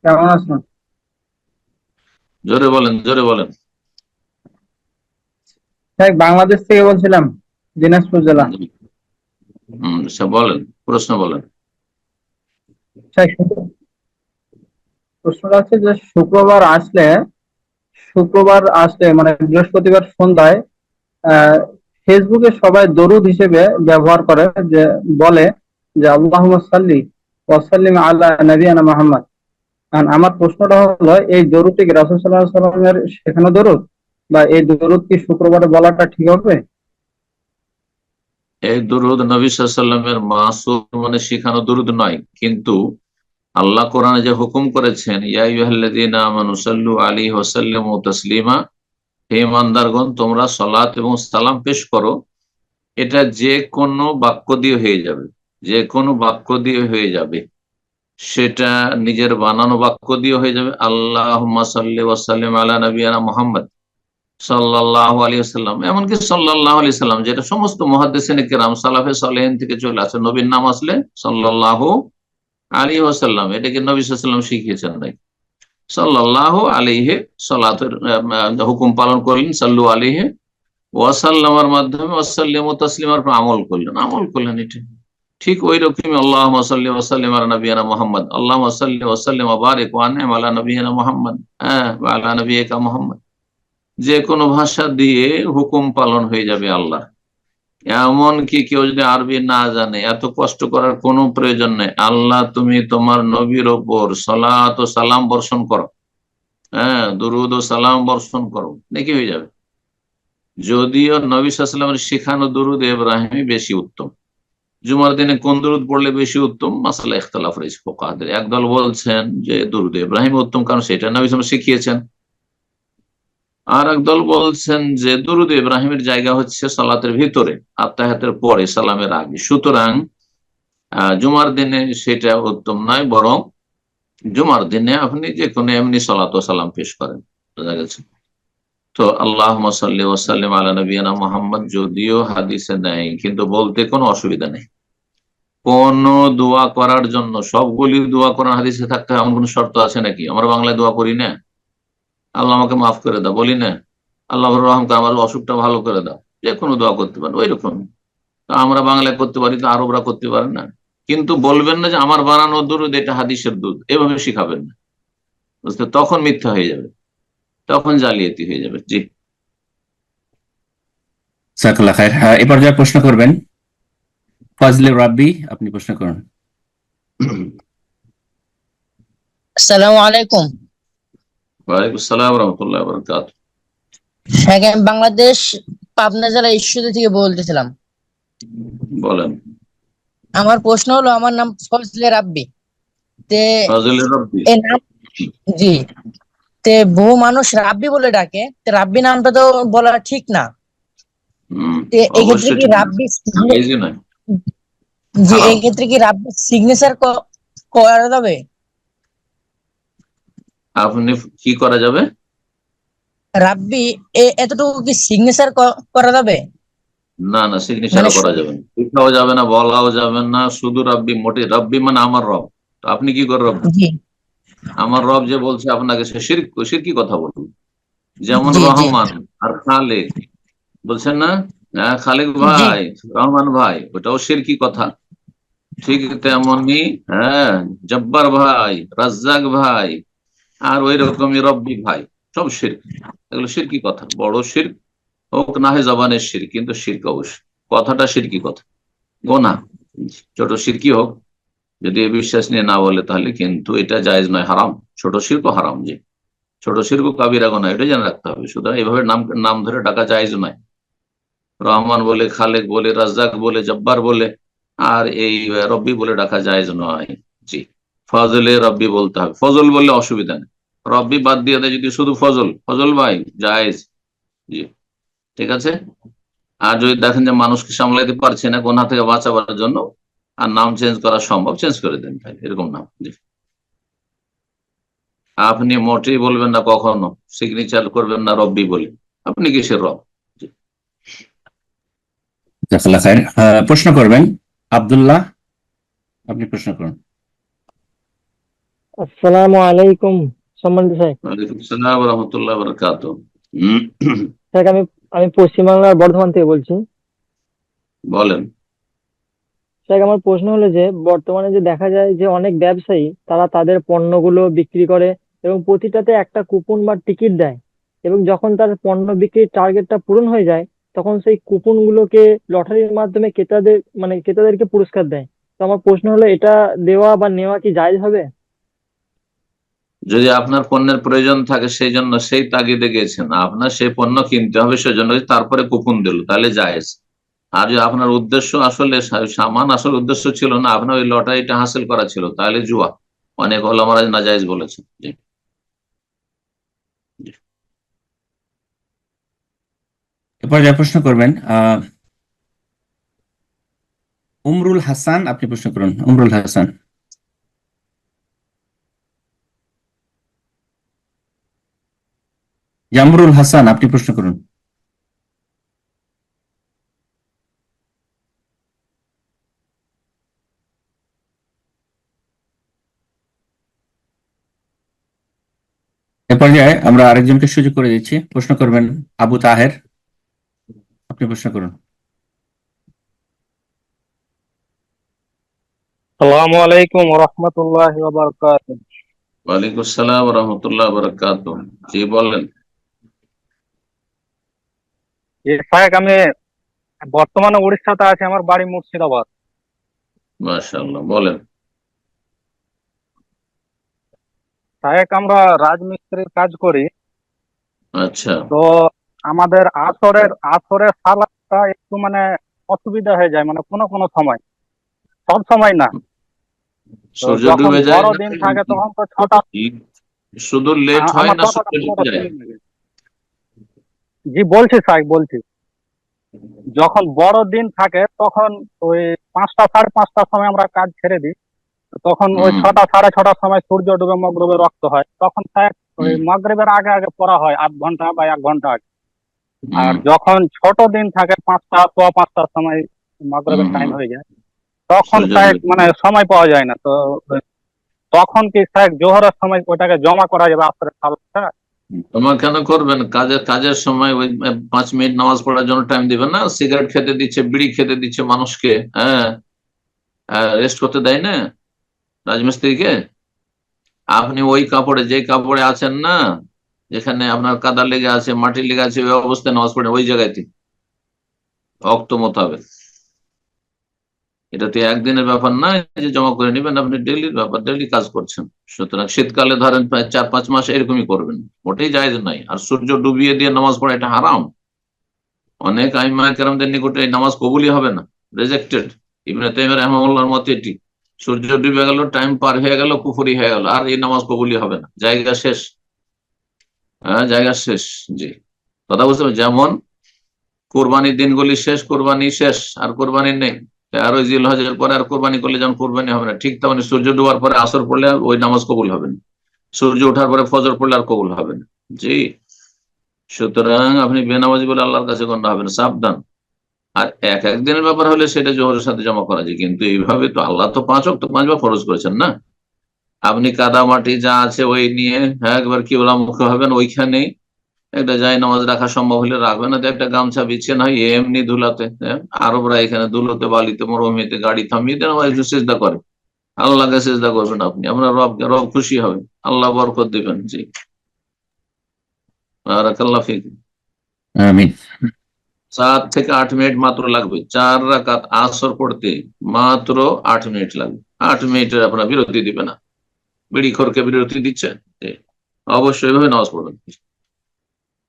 কেমন আছেন? জোরে বলেন, জোরে বলেন। বাংলাদেশ থেকে বলছিলাম, দিনাজপুর জেলা। বলেন, প্রশ্ন বলেন। প্রশ্নটা হচ্ছে যে শুক্রবার আসলে মানে বৃহস্পতিবার সন্ধ্যায় ফেসবুকে সবাই দরুদ হিসেবে ব্যবহার করে, যে বলে যে আল্লাহুম্মা সাল্লি ওয়া সাল্লিম আলা নবিয়ানা মুহাম্মদ। আমার প্রশ্নটা হলো, এই দরুদটি কি রাসূল সাল্লাল্লাহু আলাইহি ওয়াসাল্লামের শেখানো দরুদ, বা এই দরুদ কি শুক্রবারে বলাটা ঠিক হবে? এই দুরুদ নবী সাল্লাল্লাহু আলাইহি ওয়াসাল্লামের মাসুর মানে শিখানো দুরুদ নয়, কিন্তু আল্লাহ কোরআনে যে হুকুম করেছেন, ইয়া আইয়ুহাল্লাযীনা আমানু সাল্লু আলাইহি ওয়া সাল্লিমু তাসলিমা, হে ইমানদারগণ তোমরা সালাত এবং সালাম পেশ করো, এটা যে কোনো বাক্য দিয়ে হয়ে যাবে, যে কোনো বাক্য দিয়ে হয়ে যাবে। সেটা নিজের বানানো বাক্য দিয়ে হয়ে যাবে, আল্লাহুম্মা সাল্লি ওয়া সাল্লিম আলা নবিয়ানা মুহাম্মদ সাল্লাল্লাহু আলাইহি ওয়াসাল্লাম, এমনকি সাল্লাল্লাহু আলাইহি সাল্লাম, যেটা সমস্ত মুহাদ্দিসিনে কেরাম সালাফে সালেহিন থেকে চলে আসে, নবীর নাম আসলে সাল্লাল্লাহু আলাইহি ওয়াসাল্লাম, এটাকে নবী সাল্লাল্লাহু আলাইহি ওয়াসাল্লাম শিখিয়েছেন নাই। সাল্লাল্লাহু আলাইহি সালাতের হুকুম পালন করলেন, সাল্লু আলাইহি ওয়াসাল্লামের মাধ্যমে ওয়াসাল্লিমু তাসলিমার উপর আমল করলেন। এটা ঠিক ওই রকমই আল্লাহুম্মা সাল্লি ওয়া সাল্লিম আলা নবিয়ানা মুহাম্মদ, আল্লাহুম্মা সাল্লি ওয়া সাল্লিম ওয়া বারিক ওয়া আনইম আলা নবিয়ানা মুহাম্মদ, ওয়া আলা নবিয়িকা মুহাম্মদ। যে কোনো ভাষা দিয়ে হুকুম পালন হয়ে যাবে আল্লাহ। এমন কি কেউ যদি আরবি না জানে, এত কষ্ট করার কোনো প্রয়োজন নেই। আল্লাহ তুমি তোমার নবীর ওপর সালাত ও সালাম বর্ষণ করো, দুরুদ ও সালাম বর্ষণ করো, নাকি হয়ে যাবে। যদিও নবী সাল্লাল্লাহু আলাইহি ওয়াসাল্লামের শেখানো দুরুদ ইব্রাহিমই বেশি উত্তম। জুমার দিনে কোন দুরুদ পড়লে বেশি উত্তম, মাসালা ইখতিলাফ রয়েছে ফুকাহাদের। একদল বলছেন যে দুরুদ ইব্রাহিম উত্তম, কারণ সেটা নবী সাল্লাল্লাহু আলাইহি ওয়াসাল্লাম শিখিয়েছেন। আর একদল বলছেন যে দুরুদ ইব্রাহিমের জায়গা হচ্ছে সালাতের ভিতরে, আত্তাহিয়াতের পরে, সালামের আগে। সুতরাং জুমার দিনে সেটা উত্তম নয়, বরং জুমার দিনে আপনি যে কোনো এমনি সালাত ও সালাম পেশ করেন। বোঝা গেছে? তো আল্লাহুম্মা সাল্লি ওয়া সাল্লিম আলা নবিয়ানা মুহাম্মদ যদিও হাদিসে নেই, কিন্তু বলতে কোনো অসুবিধা নেই। কোন দোয়া করার জন্য সবগুলি দোয়া করার হাদিসে থাকতে এমন কোন শর্ত আছে নাকি? আমরা বাংলায় দোয়া করি না, আল্লাহ আমাকে মাফ করে দাও বলি না, আল্লাহ রহম করে আমার অসুখটা ভালো করে দাও, যে কোনো দোয়া করতে পারেন ওই রকম। তো আমরা বাংলায় করতে পারি, তো আরবরা করতে পারেন না। কিন্তু বলবেন না যে আমার বানানো দুধ এটা হাদিসের দুধ, এভাবে শিখাবেন না, বুঝতে? তখন মিথ্যা হয়ে যাবে, তখন জালিয়াতি হয়ে যাবে। জি, জাযাকাল্লাহ খায়ের। এই পর্যায়ে প্রশ্ন করবেন ফজলে রাব্বি, আপনি প্রশ্ন করুন। আসসালামু আলাইকুম। ওয়ালাইকুম আসসালাম রহমতুল্লাহ বারাকাতুহু। হ্যাঁ, আমি বাংলাদেশ পাবনা জেলা ঈশ্বরদী থেকে বলতেছিলাম। বলেন। আমার প্রশ্ন হলো, আমার নাম ফজলে রাব্বি। তে ফজলে রাব্বি, এই নাম, জি, তে বহু মানুষ রাব্বি বলে ডাকে, তে রাব্বি নামটা তো বলা ঠিক না। তে এই ক্ষেত্রে অবশ্যই কি ঠিক না, রাব্বি, এই যে নয়, জি, হারাম। এই ক্ষেত্রে কি রাব্বি সিগনেচার করা যাবে? আপনি কি করা যাবে? রাব্বি এতটুকু কি সিগনেচার করা যাবে? না না, সিগনেচারও মানে করা যাবে না, লেখাও যাবে না, বলাও যাবে না, শুধু রাব্বি। মোটে রাব্বি মানে আমার রব। তো আপনি কি করে রব? জি, আমার রব যে বলছে আপনাকে, সে শিরকি কথা বলুন। যেমন জি জি রহমান আর খালেক বলছেন না, হ্যাঁ খালেক জি ভাই, রহমান ভাই, ওটাও শিরকি কথা। ঠিক তেমনি হ্যাঁ জব্বার ভাই, রাজ্জাক ভাই, আর ওই রকমই রব্বি ভাই, সব শিরক। এগুলো শিরকি কথা, বড় শিরক হোক না হয় জবানের শিরক, কিন্তু শিরক অবশ্যই, কথাটা শিরকি কথা, গোনা। ছোট শিরকি হোক, যদি এ বিশ্বাস নিয়ে না বলে তাহলে কিন্তু এটা জায়েজ নয়, হারাম। ছোট শিরক হারাম, যে ছোট শিরক কাবিরা গোনা, এটা জেনে রাখতে হবে। সুতরাং এভাবে নাম নাম ধরে ডাকা জায়েজ নয়। রহমান বলে, খালেক বলে, রাজ্জাক বলে, জব্বার বলে, আর এই রব্বি বলে ডাকা জায়েজ নয়। জি, ফজলে রব্বি বলতে হবে, ফজল বললে অসুবিধা নেই। রব্বি বাদ দিয়ে দেয় যদি শুধু ফজল, ফজল ভাই, জায়েজ। জি, ঠিক আছে। আর যদি দেখেন যে মানুষকে সামলাইতে পারছে না, গোনা থেকে বাঁচাবার জন্য, আর নাম চেঞ্জ করা সম্ভব, চেঞ্জ করে দেন ভাই, এরকম নাম। জি, আপনি মোটেই বলবেন না কখনো, সিগনেচার করবেন না রব্বি বলে। আপনি কিসের রব? জি। জাযাকাল্লাহ খায়ের। প্রশ্ন করবেন আব্দুল্লাহ, আপনি প্রশ্ন করুন। আসসালামু আলাইকুম সম্মানিত স্যার। ওয়ালাইকুম আসসালাম ওয়া রাহমাতুল্লাহি ওয়া বারাকাতুহু। স্যার আমি পশ্চিমবাংলার বর্ধমান থেকে বলছি। বলেন। স্যার আমার প্রশ্ন হলো যে বর্তমানে যে দেখা যায় যে অনেক ব্যবসায়ী তারা তাদের পণ্যগুলো বিক্রি করে এবং প্রতিটাতে একটা কুপন বা টিকিট দেয়, এবং যখন তার পণ্য বিক্রির টার্গেটটা পূরণ হয়ে যায় তখন সেই কুপন গুলোকে লটারির মাধ্যমে ক্রেতাদেরকে পুরস্কার দেয়। তো আমার প্রশ্ন হলো এটা দেওয়া বা নেওয়া কি জায়েজ হবে? যদি আপনার পণ্যের প্রয়োজন থাকে, সেই জন্য সেই তাগিদে গেছেন, আপনার সেই পণ্য কিনতে হবে সেজন্য তারপরে কুপন দিল, তাহলে জায়েজ। আর যদি আপনার উদ্দেশ্য আসলে সামান আসল উদ্দেশ্য ছিল না, আপনার ওই লটারিটা হাসিল করা ছিল, তাহলে জুয়া। অনেক ওলামারা নাজায়েজ বলেছেন। জি, জি। এরপর যা প্রশ্ন করবেন উমরুল হাসান, আপনি প্রশ্ন করুন। উমরুল হাসান। জামরুল হাসান, আপনি প্রশ্ন করুন। এ পর্যায়ে আমরা আরেকজনকে সুযোগ করে দিচ্ছি, প্রশ্ন করবেন আবু তাহের, আপনি প্রশ্ন করুন। আসসালামু আলাইকুম ওয়া রাহমাতুল্লাহি ওয়া বারাকাতুহু। ওয়ালাইকুম আসসালাম ওয়া রাহমাতুল্লাহি ওয়া বারাকাতুহু। জি, বলেন। সাহেব আমি বর্তমানে উড়িষ্যাতে আছি, আমার বাড়ি মুর্শিদাবাদ। মাশাআল্লাহ, বলেন। সাহেব আমরা রাজমিস্ত্রির কাজ করি। আচ্ছা। তো আমাদের আসরের সালাতটা একটু অসুবিধা হয়ে যায়, কোনো কোনো সময়, সব সময় না। তো সূর্য যখন ডুবে যায় না? বড়দিন থাকে তখন তো ছটা। শুধু লেট হয় আমার না, কথাটা সূর্য ডুবে যায়? জি বলছি সাহেব, বলছি যখন বড় দিন থাকে তখন ওই 5টা 5:30টার সময় আমরা কাজ ছেড়ে দিই। তখন ওই 6টা 6:30টার সময় সূর্য ডুবে মগরিবের রক্ত হয়, তখন সাহেব ওই মগরিবের আগে আগে পড়া হয়, 8 ঘন্টা বা 1 ঘন্টা আগে। আর যখন ছোট দিন থাকে 5টা 5:15টার সময় মগরিবের টাইম হয়ে যায়, তখন সূর্য সাহেব ডুবে। সময় পাওয়া যায় না। তো তখন কি সাহেব জোহরের সময় ওটাকে জমা করা যাবে আসরের সালাতটা? তোমার কেন করবেন? কাজের সময় ওই 5 মিনিট নামাজ পড়ার জন্য টাইম দিবেন না? সিগারেট খেতে দিচ্ছে, বিড়ি খেতে দিচ্ছে মানুষকে, হ্যাঁ, রেস্ট করতে দেয় না রাজমিস্ত্রিকে? আপনি ওই কাপড়ে, যে কাপড়ে আছেন না, যেখানে আপনার কাদা লেগে আছে, মাটি লেগে আছে, ওই অবস্থায় নামাজ পড়েন, ওই জায়গাতে ওয়াক্ত মোতাবেক। এটা তো একদিনের ব্যাপার না যে জমা করে নেবেন, আপনি ডেইলির ব্যাপার, ডেইলি কাজ করছেন। সুতরাং শীতকালে ধরেন প্রায় 4-5 মাস এরকমই করবেন, মোটেই জায়েজ নাই। আর সূর্য ডুবিয়ে দিয়ে নামাজ পড়া এটা হারাম। অনেক আইম্মায়ে কেরামদের নিকটে এই নামাজ কবুলই হবে না, রিজেক্টেড। ইবনে তাইমিয়া রাহিমাহুল্লাহর মতে এটি, সূর্য ডুবে গেল, টাইম পার হয়ে গেল, কুফরি হয়ে গেল, আর এই নামাজ কবুলই হবে না, জায়গা শেষ। হ্যাঁ, জায়গা শেষ। জি, কথা বুঝতে পারছেন? যেমন কোরবানির দিনগুলি শেষ, কোরবানি শেষ, আর কোরবানি নেই। আর ওই জিলহজের পরে আর কোরবানি করলে যেমন কোরবানি হবে না, ঠিক তেমনি সূর্য ডোবার পরে আসর পড়লে ওই নামাজ কবুল হবে না, সূর্য ওঠার পরে ফজর পড়লে আর কবুল হবে না। জি, সুতরাং আপনি বেনামাজি বলে আল্লাহর কাছে গণ্য হবে না, সাবধান। আর এক এক দিনের ব্যাপার হলে সেটা জোহরের সাথে জমা করা যায়, কিন্তু এইভাবে তো আল্লাহ তো 5 ওয়াক্ত 5 বার ফরজ করেছেন না। আপনি কাদামাটি যা আছে ওই নিয়ে একবার কিবলামুখী হবেন, ওইখানেই একটা জায় নামাজ রাখা সম্ভব হলে রাখবেন, না একটা গামছা বিছিয়ে না এমনি ধুলাতে, আরবরা এখানে ধুলোতে বালিতে মরুভূমিতে গাড়ি থামিয়ে দেন, একটু চেষ্টা করে আল্লাহকে চেষ্টা করবেন আপনি, আপনার রব খুশি হবে, আল্লাহ বরকত দিবেন। জি, বারাকাল্লাহ ফিক। আমিন। 7 থেকে 8 মিনিট মাত্র লাগবে, 4 রাকাত আসর পড়তে মাত্র 8 মিনিট লাগবে। 8 মিনিটের আপনার বিরতি দিবে না, বিড়ি খোরকে বিরতি দিচ্ছে, অবশ্যই ভাবে নামাজ পড়বেন।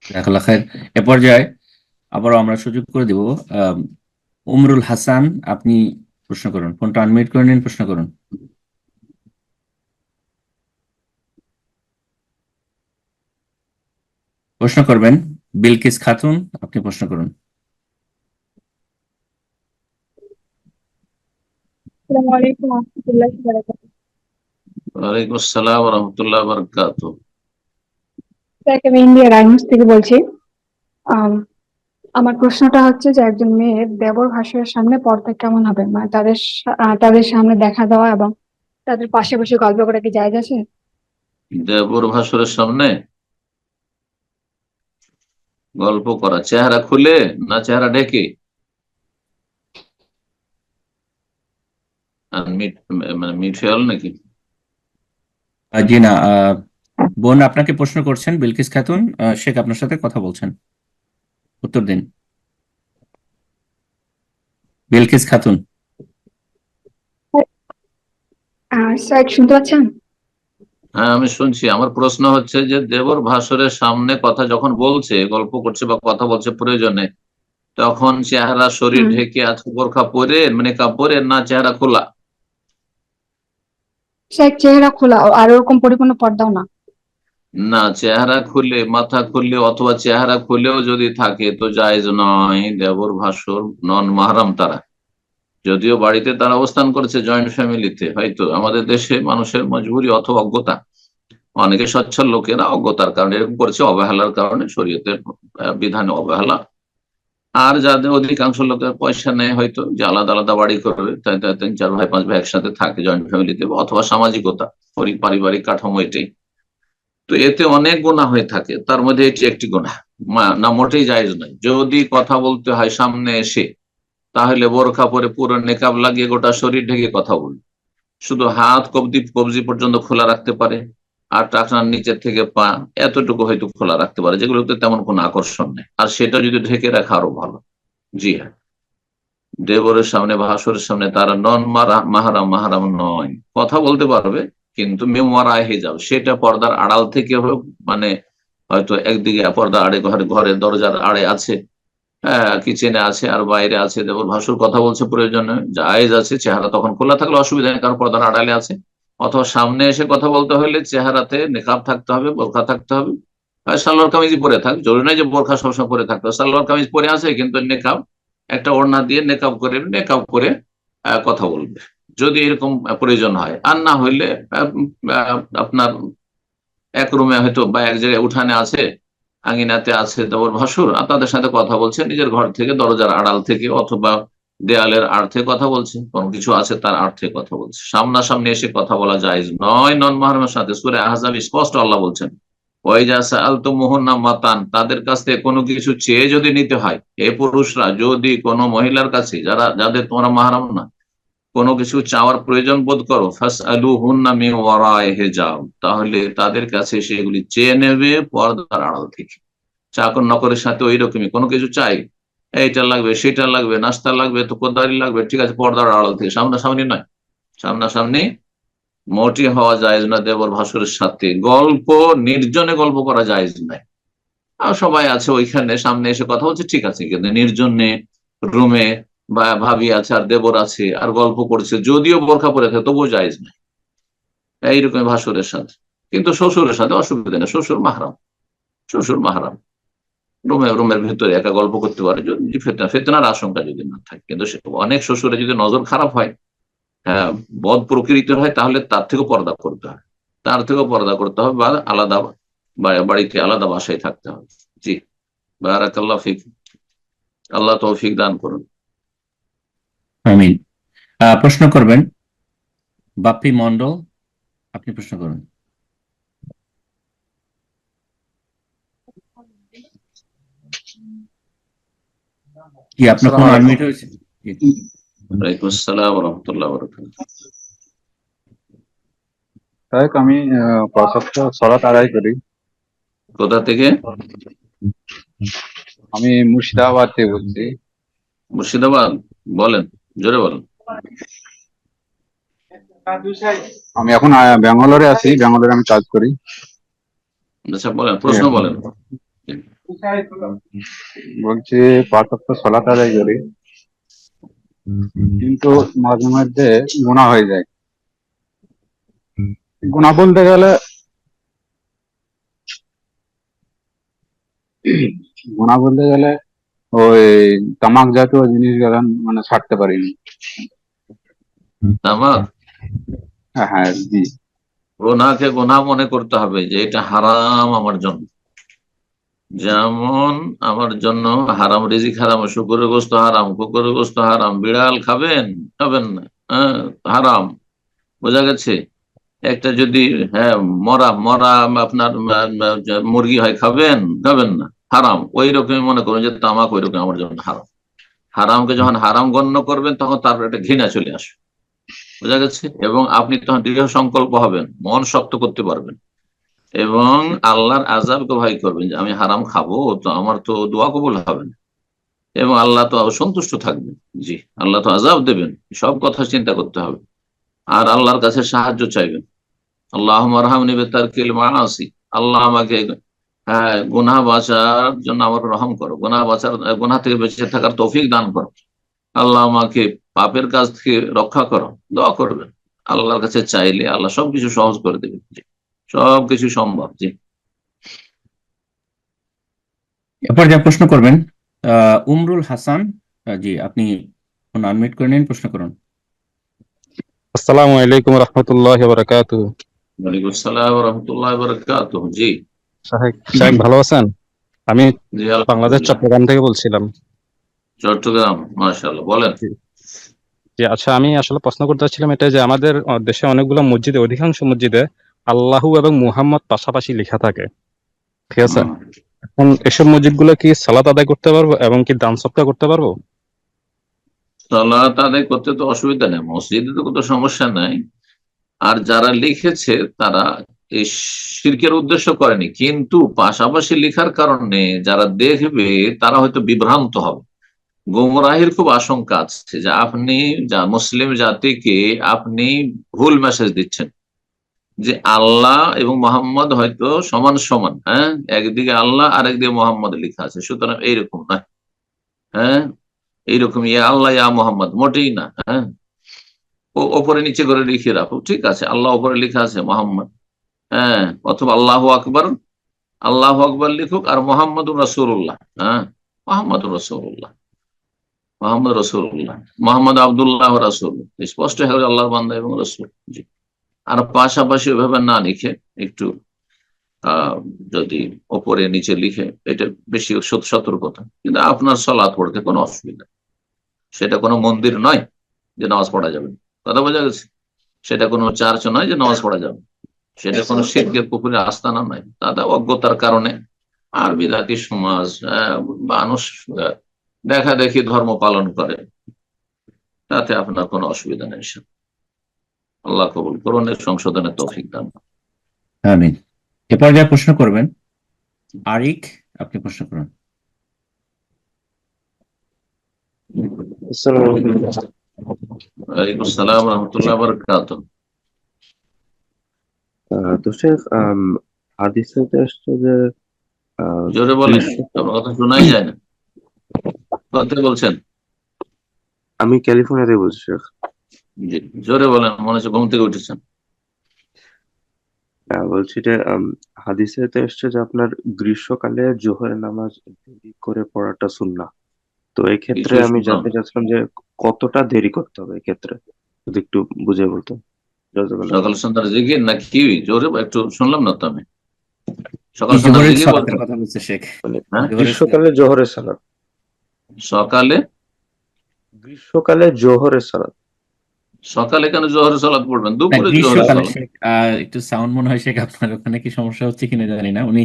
জাযাকাল্লাহ খায়ের। এ পর্যায়ে আবারও আমরা সুযোগ করে দিব উমরুল হাসান, আপনি প্রশ্ন করুন, ফোনটা আনমিউট করে নিন, প্রশ্ন করুন। প্রশ্ন করবেন বিলকিস খাতুন, আপনি প্রশ্ন করুন। আসসালামু আলাইকুম ওয়া রাহমাতুল্লাহি ওয়া বারাকাতুহু। ওয়ালাইকুম আসসালাম ওয়া রাহমাতুল্লাহি ওয়া বারাকাতুহু। আমি ইন্ডিয়া রায়গঞ্জ থেকে বলছি। আমার প্রশ্নটা হচ্ছে যে একজন মেয়ের দেবর ভাসুরের সামনে পর্দা কেমন হবে, মানে তাদের সামনে দেখা দেওয়া এবং তাদের পাশে বসে গল্প করা কি জায়েজ আছে? দেবর ভাসুরের সামনে গল্প করা, চেহারা খুলে না চেহারা ঢেকে? মানে মিট হয়ে গেল নাকি? জি না, বোন আপনাকে প্রশ্ন করছেন, বিলকিস খাতুন শেখ আপনার সাথে কথা বলছেন, উত্তর দিন। বিলকিস খাতুন। স্যার শুনতে পাচ্ছেন? হ্যাঁ আমি শুনছি। আমার প্রশ্ন হচ্ছে যে দেবর ভাসুরের সামনে কথা যখন বলছে, গল্প করছে বা কথা বলছে প্রয়োজনে, তখন চেহারা শরীর ঢেকে আছে বোরখা পরে মানে কাপড়ে, না চেহারা খোলা? স্যার চেহারা খোলা আর ওরকম পরিপূর্ণ পর্দাও না। না, চেহারা খুলে, মাথা খুললে অথবা চেহারা খুলেও যদি থাকে তো জায়েজ নয়। দেবর ভাসুর নন মাহরাম তারা, যদিও বাড়িতে তারা অবস্থান করেছে জয়েন্ট ফ্যামিলিতে, হয়তো আমাদের দেশে মানুষের মজবুরি অথবা অজ্ঞতা, অনেকে সচ্ছল লোকেরা অজ্ঞতার কারণে এরকম করেছে, অবহেলার কারণে, শরীয়তের বিধানে অবহেলা। আর যাদের অধিকাংশ লোকের পয়সা নেই হয়তো, যে আলাদা আলাদা বাড়ি করবে, তাই 3-4 ভাই 5 ভাই একসাথে থাকে জয়েন্ট ফ্যামিলিতে, অথবা সামাজিকতা, পারিবারিক কাঠামো এটাই, তো এতে অনেক গুনাহ হয়ে থাকে, তার মধ্যে এটি একটি গুনাহ না, মোটেই জায়েজ নয়। যদি কথা বলতে হয় সামনে এসে, তাহলে বোরখা পরে পুরো নেকাব লাগিয়ে গোটা শরীর ঢেকে কথা বলবে, শুধু হাত কবজি পর্যন্ত খোলা রাখতে পারে, আর টাকনার নিচের থেকে পা এতটুকু হয়তো খোলা রাখতে পারে, যেগুলোতে তেমন কোনো আকর্ষণ নেই, আর সেটা যদি ঢেকে রাখা আরো ভালো। জি হ্যাঁ, দেবরের সামনে ভাসুরের সামনে তারা নন মাহারাম নয়, কথা বলতে পারবে কিন্তু মেমোয়ারায় হিজাব, সেটা পর্দার আড়াল থেকে হোক, মানে হয়তো একদিকে পর্দা আড়ে ঘরের দরজার আড়ে আছে, কিচেনে আছে, আর বাইরে আছে, দেবর ভাসুর কথা বলছে প্রয়োজনে জায়েজ আছে, চেহারা তখন খোলা থাকলে অসুবিধা নেই, কারণ পর্দার আড়ালে আছে। অথবা সামনে এসে কথা বলতে হলে চেহারাতে নেকাব থাকতে হবে, বোরখা থাকতে হবে, সালোয়ার কামিজই পরে থাক, জরুরি নয় যে বোরখা সবসময় পরে থাকতে হবে, সালোয়ার কামিজ পরে আছে কিন্তু নেকাব, একটা ওড়না দিয়ে নেকাব করে কথা বলবে, যদি এরকম প্রয়োজন হয়। আর না হইলে আপনার এক রুমে হয়তো বা এক জায়গায় উঠানে আছে, আঙিনাতে আছে দেবর ভাসুর, আর তাদের সাথে কথা বলছে নিজের ঘর থেকে, দরজার আড়াল থেকে অথবা দেয়ালের আড় থেকে কথা বলছে, কোনো কিছু আছে তার আড় থেকে কথা বলছে, সামনাসামনি এসে কথা বলা জায়েজ নয় নন মাহরামের সাথে। সূরা আহজাব স্পষ্ট আল্লাহ বলছেন, ওয়াইজা সাআলতুমুহুন্না মাতান, তাদের কাছ থেকে কোনো কিছু চেয়ে যদি নিতে হয়, এ পুরুষরা যদি কোনো মহিলার কাছে, যাদের তোমরা মাহরাম না, কোনো কিছু চাওয়ার প্রয়োজন বোধ করো, ফাসআলুহুন্না মিন ওয়ারাই হিজাব, তাহলে তাদের কাছে সেগুলি চেয়ে নেবে পর্দার আড়াল থেকে। চাকর নকরের সাথে ওই রকমই কোনো কিছু চাই, এইটা লাগবে সেটা লাগবে, নাস্তা লাগবে, তো কোদারি লাগবে, ঠিক আছে, পর্দার আড়াল থেকে, সামনাসামনি নয়। সামনাসামনি মোটি হওয়া জায়েজ না দেবর ভাসুরের সাথে, গল্প নির্জনে গল্প করা জায়েজ নাই। আর সবাই আছে ওইখানে, সামনে এসে কথা বলছে ঠিক আছে, কিন্তু নির্জনে রুমে বা ভাবি আছে আর দেবর আছে আর গল্প করছে, যদিও বোরখা পরে থাকে তবুও জায়েজ নাই এইরকম ভাসুরের সাথে। কিন্তু শ্বশুরের সাথে অসুবিধা নেই, শ্বশুর মাহরাম রুমের ভিতরে একা গল্প করতে পারে, যদি ফেতনার আশঙ্কা যদি না থাকে। কিন্তু অনেক শ্বশুরে যদি নজর খারাপ হয়, বদ প্রকৃতির হয়, তাহলে তার থেকেও পর্দা করতে হবে, বা আলাদা বাড়িতে আলাদা বাসায় থাকতে হবে। জি, বারাকাল্লাহ ফিক, আল্লাহ তৌফিক দান করুন। আমিন। প্রশ্ন করবেন বাপ্পি মন্ডল, আপনি প্রশ্ন করুন। কি আপনার ফোন আনমিউট হয়েছে? জি। ওয়ালাইকুম আসসালাম ওয়া রাহমাতুল্লাহি ওয়া বারাকাতুহু। আমি 5 ওয়াক্ত সালাত আদায় করি। কোথা থেকে? আমি মুর্শিদাবাদ থেকে বলছি। মুর্শিদাবাদ, বলেন, জোরে বলেন। আমি এখন ব্যাঙ্গালোরে আছি, ব্যাঙ্গালোরে আমি কাজ করি। আচ্ছা বলেন, প্রশ্ন বলেন। বলছি 5 ওয়াক্ত সালাত আদায় করি, কিন্তু মাঝে মধ্যে গুনাহ হয়ে যায়। গুনাহ বলতে গেলে ওই তামাক জাতীয় জিনিস গুলো মানে ছাড়তে পারিনি। তামাক হ্যাঁ জি। গুনাহকে গুনাহ মনে করতে হবে যে এটা হারাম আমার জন্য। যেমন আমার জন্য হারাম রিজিক হারাম, শুকরের গোস্ত হারাম, কুকুরের গোস্ত হারাম, বিড়াল খাবেন খাবেন না, হ্যাঁ হারাম, বোঝা গেছে। একটা যদি মরা মরা আপনার মুরগি হয়, খাবেন খাবেন না, হারাম। ওই রকমই মনে করুন যে তামাক ওই রকম আমার জন্য হারাম। হারামকে যখন হারাম গণ্য করবেন তখন তারপর একটা ঘৃণা চলে আসবে, বোঝা গেছে। এবং আপনি তখন দৃঢ় সংকল্প হবেন, মন শক্ত করতে পারবেন এবং আল্লাহর আযাবকে ভয় করবেন যে আমি হারাম খাবো তো আমার তো দোয়া কবুল হবে না এবং আল্লাহ তো অসন্তুষ্ট থাকবেন। জি, আল্লাহ তো আযাব দেবেন, সব কথা চিন্তা করতে হবে। আর আল্লাহর কাছে সাহায্য চাইবেন, আল্লাহুম্মা আরহামনি বিতারকিল মাআসি, আল্লাহ আমাকে গুনাহ বাঁচার জন্য আমার রহম করো, গুনাহ থেকে বেঁচে থাকার তৌফিক দান করো, আল্লাহ আমাকে পাপের কাজ থেকে রক্ষা করো, দোয়া করবেন। আল্লাহর কাছে চাইলে আল্লাহ সবকিছু সহজ করে দেবেন, সবকিছু সম্ভব। জি, এরপর যা প্রশ্ন করবেন উমরুল হাসান। জি, আপনি ফোন আনমিউট করে নিন, প্রশ্ন করুন। আসসালামু আলাইকুম রহমতুল্লাহি ওয়া বারাকাতুহু। ওয়ালাইকুম আসসালাম ওয়া রাহমাতুল্লাহি ওয়া বারাকাতুহু। জি সাহেব ভালো আছেন? আমি জি, বাংলাদেশ আলহামদুলিল্লাহ। চট্টগ্রাম থেকে বলছিলাম। চট্টগ্রাম, মাশাআল্লাহ, বলেন। যে আচ্ছা, আমি আসলে প্রশ্ন করতে চাচ্ছিলাম এটা যে আমাদের দেশে অনেকগুলো মসজিদে, অধিকাংশ মসজিদে আল্লাহু এবং মুহাম্মদ পাশাপাশি লেখা থাকে, ঠিক আছে? এখন এসব মসজিদগুলো কি সালাত আদায় করতে পারবো এবং কি দান সদকা করতে পারবো? সালাত আদায় করতে তো অসুবিধা নেই, মসজিদে তো কোনো সমস্যা নাই। আর যারা লিখেছে তারা এই শিরকের উদ্দেশ্য করেনি, কিন্তু পাশাপাশি লেখার কারণে যারা দেখবে তারা হয়তো বিভ্রান্ত হবে। গুমরাহির খুব আশঙ্কা আছে যে আপনি মুসলিম জাতিকে আপনি ভুল মেসেজ দিচ্ছেন যে আল্লাহ এবং মোহাম্মদ হয়তো সমান সমান, হ্যাঁ, একদিকে আল্লাহ আর একদিকে মোহাম্মদ লেখা আছে, সুতরাং এইরকম না, হ্যাঁ এইরকম ইয়া আল্লাহ ইয়া মোহাম্মদ মোটেই না। হ্যাঁ, ওপরে নিচে করে লিখে রাখো, ঠিক আছে, আল্লাহ ওপরে লেখা আছে মোহাম্মদ, হ্যাঁ, অথবা আল্লাহ আকবর লিখুক আর মোহাম্মদুর রাসূলুল্লাহ, হ্যাঁ, মোহাম্মদুর রাসূলুল্লাহ, মোহাম্মদ রাসূলুল্লাহ, মোহাম্মদ আব্দুল্লাহ রাসূল, স্পষ্ট হয়ে গেল আল্লাহর বান্দা এবং রাসূল। জি, আর পাশাপাশি ওইভাবে না লিখে একটু যদি ওপরে নিচে লিখে, এটা বেশি সতর্কতা। কিন্তু আপনার সালাত পড়তে কোনো অসুবিধা, সেটা কোনো মন্দির নয় যে নামাজ পড়া যাবে না, কথা বোঝা গেছে। সেটা কোনো চার্চ নয় যে নামাজ পড়া যাবে, সেটা কোনো শিরকের পুকুরে আস্তানা নয়। তাদের অজ্ঞতার কারণে আর বিদাতি সমাজ মানুষ দেখা দেখি ধর্ম পালন করে, তাতে আপনার কোনো অসুবিধা নেই। আল্লাহ কবুল করুন, সংশোধনের তৌফিক দান। আমিন। এরপর যা প্রশ্ন করবেন আরিক, আপনি প্রশ্ন করুন। ওয়ালাইকুম আসসালাম ওয়া রাহমাতুল্লাহি ওয়া বারাকাতুহু। তো শেখ, হাদিসেতে আসছে যে জোরে বলেন, আপনার কথা শোনাই যায় না, কোথা বলছেন? আমি ক্যালিফোর্নিয়াতে বলছি শেখ। জি, জোরে বলেন, মনে হচ্ছে ঘুম থেকে উঠেছেন। বলছি যে হাদিসেতে আসছে যে আপনার গ্রীষ্মকালে জোহরের নামাজ দেরি করে পড়াটা সুন্নাহ। তো এই ক্ষেত্রে আমি জানতে চাচ্ছিলাম যে কতটা দেরি করতে হবে এক্ষেত্রে, যদি একটু বুঝিয়ে বলতেন। সকাল সন্ধ্যার জিকির না কি? জোরে একটু শুনলাম না তো আমি। সকাল সন্ধ্যার জিকির কথা বলছে শেখ। গ্রীষ্মকালে জোহরের সালাত, সকালে গ্রীষ্মকালে জোহরের সালাত, সকালে কেন জোহরের সালাত পড়বেন? না, দুপুরে জোহরের গ্রীষ্মকালে সালাত। শেখ, একটু সাউন্ড মনে হয় শেখ আপনার ওখানে কি সমস্যা হচ্ছে কিনা জানি না। উনি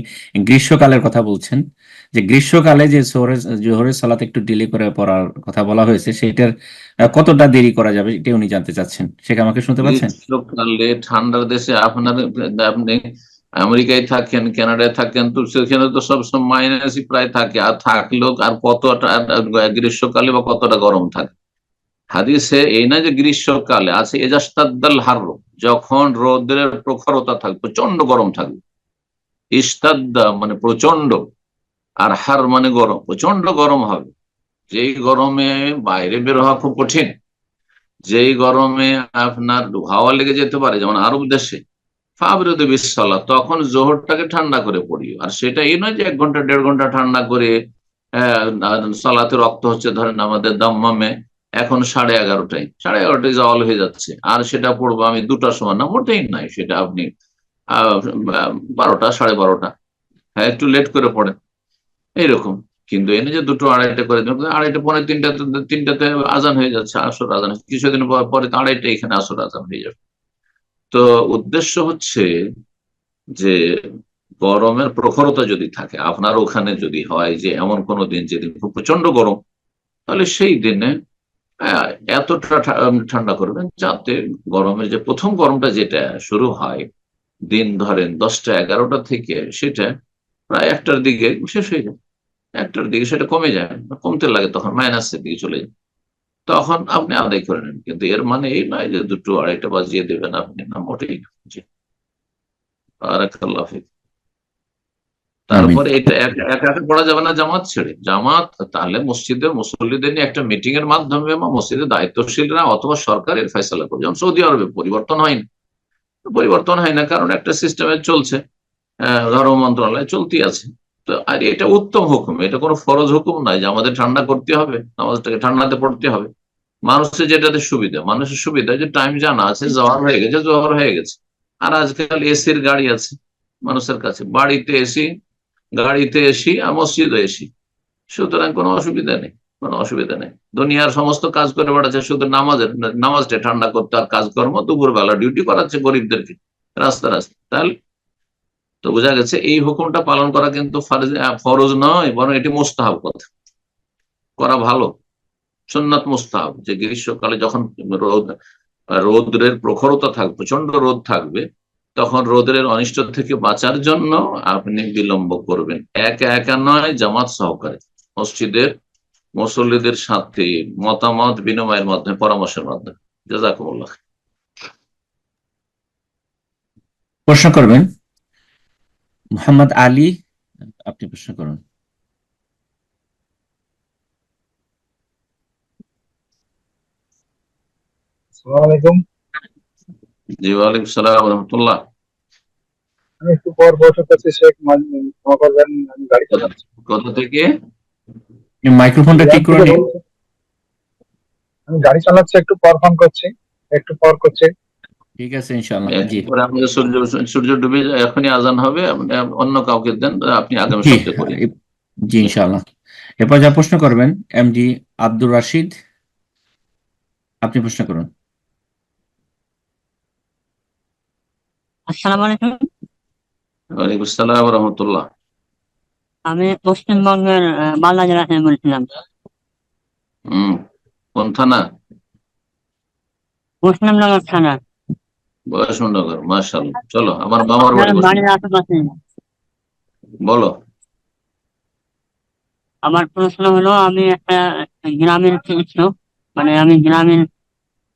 গ্রীষ্মকালের কথা বলছেন, যে গ্রীষ্মকালে যে জোহরের সালাত একটু ডিলে করে পড়ার কথা বলা হয়েছে, সেটার কতটা দেরি করা যাবে এটা উনি জানতে চাচ্ছেন। শেখ আমাকে শুনতে পাচ্ছেন? গ্রীষ্মকালে ঠান্ডার দেশে আপনি আমেরিকায় থাকেন, কানাডায় থাকেন, তো সেখানে তো সবসময় মাইনাসই প্রায় থাকে, আর থাকলেও আর কতটা গ্রীষ্মকালে বা কতটা গরম থাকে। হাদিসে এই না যে গ্রীষ্মকালে আছে এজাস্তাদ্দাল হার, যখন রোদের প্রখরতা থাকবে, প্রচন্ড গরম থাকবে। ইস্তাদ্দা মানে প্রচন্ড, আর হার মানে গরম, প্রচন্ড গরম হবে। যেই গরমে বাইরে বের হওয়া খুব কঠিন, যেই গরমে আপনার হাওয়া লেগে যেতে পারে, যেমন আরব দেশে, ফাবরুদ বিসসালাহ, তখন জোহরটাকে ঠান্ডা করে পড়িও। আর সেটা এই নয় যে 1 ঘন্টা 1.5 ঘন্টা ঠান্ডা করে সালাতে রক্ত হচ্ছে, ধরেন আমাদের দাম্মামে এখন 11:30টায় 11:30টায় জাওয়াল হয়ে যাচ্ছে, আর সেটা পড়বো আমি 2টার সময়, না, মোটেই নাই। সেটা আপনি 12টা 12:30, হ্যাঁ, একটু লেট করে পড়েন এইরকম। কিন্তু এনে যে 2টো 2:30 করে দেবেন, 2:30 পৌনে 3টাতে আজান হয়ে যাচ্ছে, আসর আজান হচ্ছে, কিছুদিন পরে 2:30 এখানে আসর আজান হয়ে যাবে। তো উদ্দেশ্য হচ্ছে যে গরমের প্রখরতা যদি থাকে, আপনার ওখানে যদি হয় যে এমন কোনো দিন যেদিন খুব প্রচন্ড গরম, তাহলে সেই দিনে এতটা ঠান্ডা করবেন যাতে গরমের যে প্রথম গরমটা যেটা শুরু হয় দিন ধরেন 10টা 11টা থেকে, সেটা প্রায় 1টার দিকে শেষ হয়ে যায়। 1টার দিকে সেটা কমে যায়, কমতে লাগে, তখন মাইনাসের দিকে চলে যায়, তখন আপনি আদায় করে নেন। কিন্তু এর মানে এই নয় যে 2টো 2:30 বাজিয়ে দেবেন আপনি, না, মোটেই না। জি, বারাকাল্লাহু ফিক। আমিন। তারপরে এটা একা একা পড়া যাবে না, জামাত ছেড়ে। জামাত তাহলে মসজিদের মুসল্লিদের নিয়ে একটা মিটিং এর মাধ্যমে বা মসজিদের দায়িত্বশীলরা অথবা সরকারের ফয়সালা করে, যেমন সৌদি আরবে পরিবর্তন হয় না। পরিবর্তন হয় না কারণ একটা সিস্টেমে চলছে, ধর্ম মন্ত্রণালয় চলতি আছে। তো আর এটা উত্তম হুকুম, এটা কোনো ফরজ হুকুম নয় যে আমাদের ঠান্ডা করতে হবে, নামাজটাকে ঠান্ডাতে পড়তে হবে। মানুষের যেটাতে সুবিধা, মানুষের সুবিধা যে টাইম জানা আছে, জোহর হয়ে গেছে, জোহর হয়ে গেছে। আর আজকাল এসির গাড়ি আছে মানুষের কাছে, বাড়িতে এসি, গাড়িতে এসি, আর মসজিদে এসি, সুতরাং কোনো অসুবিধা নেই, কোনো অসুবিধা নেই। দুনিয়ার সমস্ত কাজ করে বেড়াচ্ছে, শুধু নামাজটা ঠান্ডা করতে আর কাজকর্ম দুপুরবেলা ডিউটি করাচ্ছে গরিবদেরকে রাস্তা রাস্তা। তাহলে তো বোঝা গেছে এই হুকুমটা পালন করা কিন্তু ফরজ নয়, বরং এটি মুস্তাহাব কথা, করা ভালো, সুন্নাত মুস্তাহাব। যে গ্রীষ্মকালে যখন রোদের প্রখরতা থাকবে, প্রচন্ড রোদ থাকবে, তখন রোদের অনিষ্ট থেকে বাঁচার জন্য আপনি বিলম্ব করবেন, একা একা নয়, জামাত সহকারে মসজিদের মুসল্লিদের সাথে মতামত বিনিময়ের মাধ্যমে, পরামর্শের মাধ্যমে। জাযাকুমুল্লাহ। প্রশ্ন করবেন মোহাম্মদ আলী, আপনি প্রশ্ন করুন। আসসালামু আলাইকুম। জি, ওয়ালাইকুম সালাম রহমতুল্লাহ। আমি একটু পর বসে করছি শেখ, ক্ষমা করবেন, আমি গাড়ি চালাচ্ছি। কোথা থেকে? মাইক্রোফোনটা ঠিক করে নিন। আমি গাড়ি চালাচ্ছি, একটু পর ফোন করছি, একটু পর করছি। ঠিক আছে, ইনশাআল্লাহ। জি, এরপরে আমাদের সূর্য ডুবে যায়, এখনই আজান হবে, অন্য কাউকে দেন, আপনি আগামী জি, সপ্তাহে করেন। জি, ইনশাআল্লাহ। এরপর যা প্রশ্ন করবেন এমডি আব্দুর রাশিদ, আপনি প্রশ্ন করুন। আসসালামু আলাইকুম। ওয়ালাইকুম আসসালাম রহমতুল্লাহ। আমি পশ্চিমবঙ্গের মালদা জেলা থেকে বলছিলাম। কোন থানা? মুসলিমনগর থানা। বয়সনগর, মাশাআল্লাহ। চলো, আমার মামার বাড়ি বাড়ির আশেপাশে। বলো। আমার প্রশ্ন হলো, আমি একটা গ্রামের কৃষক, মানে আমি গ্রামের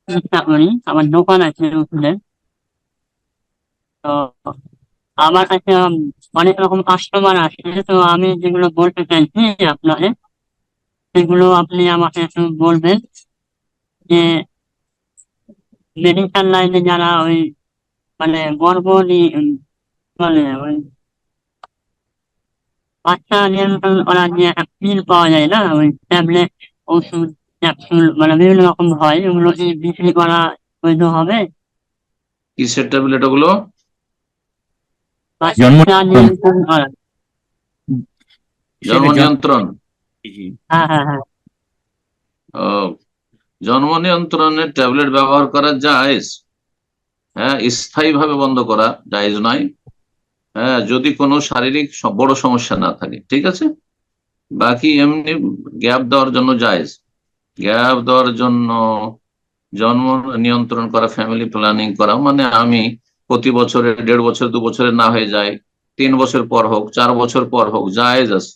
চিকিৎসা করি, আমার দোকান আছে ওষুধের। তো আমার কাছে অনেক রকম কাস্টমার আছে, তো আমি যেগুলো বলতে চাইছি আপনাকে, সেগুলো আপনি আমাকে একটু বলবেন যে মেডিকেল লাইনে যারা ওই মানে বলে ওই বাচ্চা নিয়ন্ত্রণ করার যে একটা পিল পাওয়া যায় না, ওই ট্যাবলেট, ওষুধ, ক্যাপসুল, মানে বিভিন্ন রকম হয়, ওগুলো কি বিক্রি করা বৈধ হবে? কিসের ট্যাবলেট ওগুলো? বাচ্চা নিয়ন্ত্রণ করা। জন্ম নিয়ন্ত্রণ। হ্যাঁ হ্যাঁ হ্যাঁ। জন্ম নিয়ন্ত্রণের ট্যাবলেট ব্যবহার করা জায়েজ, হ্যাঁ, স্থায়ীভাবে বন্ধ করা জায়েজ নয়, হ্যাঁ, যদি কোনো শারীরিক বড় সমস্যা না থাকে, ঠিক আছে। বাকি এমনি গ্যাপ দেওয়ার জন্য জায়েজ, গ্যাপ দেওয়ার জন্য জন্ম নিয়ন্ত্রণ করা, ফ্যামিলি প্ল্যানিং করা, মানে আমি প্রতি বছরে 1.5 বছর 2 বছরে না হয়ে যায়, 3 বছর পর হোক, 4 বছর পর হোক, জায়েজ আছে।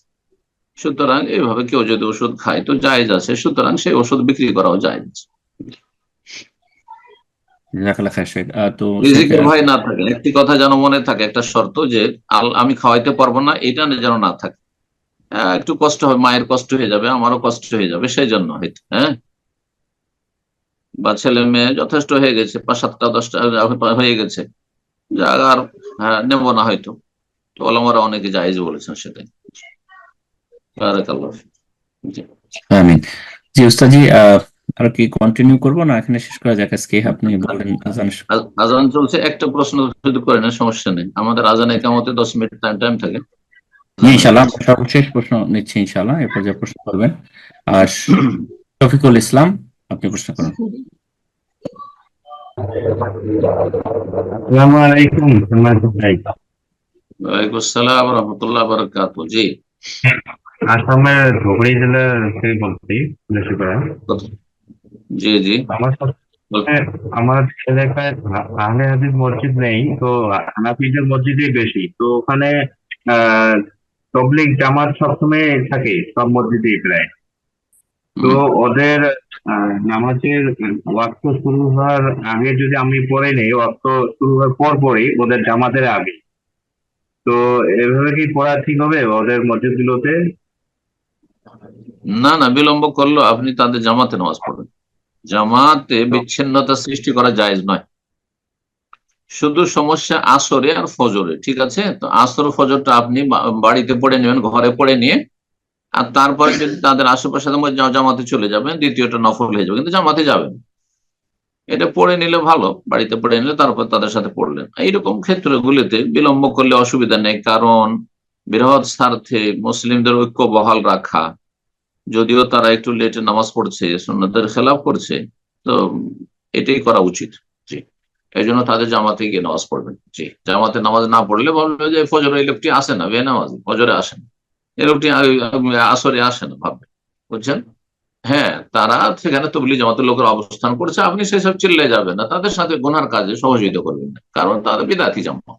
সুতরাং এইভাবে কেউ যদি ওষুধ খায় তো জায়েজ আছে, সুতরাং সেই ওষুধ বিক্রি করাও জায়েজ। জাজাকাল্লাহ খায়ের শেখ। তো রিজিকের ভয় না থাকে, একটি কথা যেন মনে থাকে, একটা শর্ত যে আমি খাওয়াইতে পারবো না, এটা যেন না থাকে। একটু কষ্ট হবে, মায়ের কষ্ট হয়ে যাবে, আমারও কষ্ট হয়ে যাবে, সেই জন্য হয়তো, হ্যাঁ, বা ছেলে মেয়ে যথেষ্ট হয়ে গেছে, 5-7টা 10টা হয়ে গেছে, আর নেব না হয়তো, তো ওলামারা অনেকে জায়েজ বলেছেন সেটাই। বারাকাল্লাহ ফিক। জি। আমিন। জি উস্তাদজি, আর কি কন্টিনিউ করবো না এখানে শেষ করা যাক আজকে? আপনি বলেন। আজান চলছে, একটা প্রশ্ন শুধু করে না, সমস্যা নেই, আমাদের আজানে কামতে 10 মিনিট টাইম থাকে। ইনশাআল্লাহ সর্বশেষ প্রশ্ন নিচ্ছি ইনশাআল্লাহ, এরপর যে প্রশ্ন করবেন। আর শফিকুল ইসলাম, আপনি প্রশ্ন করুন। আসসালামু আলাইকুম। ওয়ালাইকুম আসসালাম ওয়া রাহমাতুল্লাহি ওয়া বারাকাতুহু। জি, আসামের ধুবড়ী জেলা থেকে বলছি, লক্ষ্মীপাড়া। জি জি। আমার এলাকায় আহলে হাদিস মসজিদ নেই, তো হানাফিদের মসজিদই বেশি। তো ওখানে তাবলীগ জামাত সবসময় থাকে সব মসজিদেই প্রায়। তো ওদের নামাজের ওয়াক্ত শুরু হওয়ার আগে যদি আমি পড়ে নেই, ওয়াক্ত শুরু হওয়ার পর পরই ওদের জামাতের আগে, তো এভাবে কি পড়া ঠিক হবে ওদের মসজিদগুলোতে? না না, বিলম্ব করলো আপনি তাদের জামাতে নামাজ পড়বেন। জামাতে বিচ্ছিন্নতা সৃষ্টি করা জায়েজ নয়। শুধু সমস্যা আসরে আর ফজরে, ঠিক আছে। তো আসর ফজরটা আপনি বাড়িতে পড়ে নেবেন, ঘরে পড়ে নিয়ে, আর তারপরে যদি তাদের আশেপাশে জামাতে চলে যাবেন, দ্বিতীয়টা নফল হয়ে যাবে, কিন্তু জামাতে যাবেন। এটা পড়ে নিলে ভালো, বাড়িতে পড়ে নিলে তারপর তাদের সাথে পড়লেন। এইরকম ক্ষেত্রগুলিতে বিলম্ব করলে অসুবিধা নেই, কারণ বৃহৎ স্বার্থে মুসলিমদের ঐক্য বহাল রাখা, যদিও তারা একটু লেটে নামাজ পড়ছে, সুন্নতের খেলাফ করছে, তো এটাই করা উচিত। জি, এই জন্য তাদের জামাতে গিয়ে নামাজ পড়বেন। জি, জামাতে নামাজ না পড়লে বলবে যে ফজরে এই লোকটি আসে না, বেনামাজি, ফজরে আসে না, এই লোকটি আসরে আসে না, ভাববে, বুঝছেন। হ্যাঁ, তারা সেখানে তবলিগ জামাতের লোকের অবস্থান করছে, আপনি সেসব চিল্লে যাবেন না, তাদের সাথে গুনার কাজে সহযোগিতা করবেন না, কারণ তাদের বিদাতি জামা,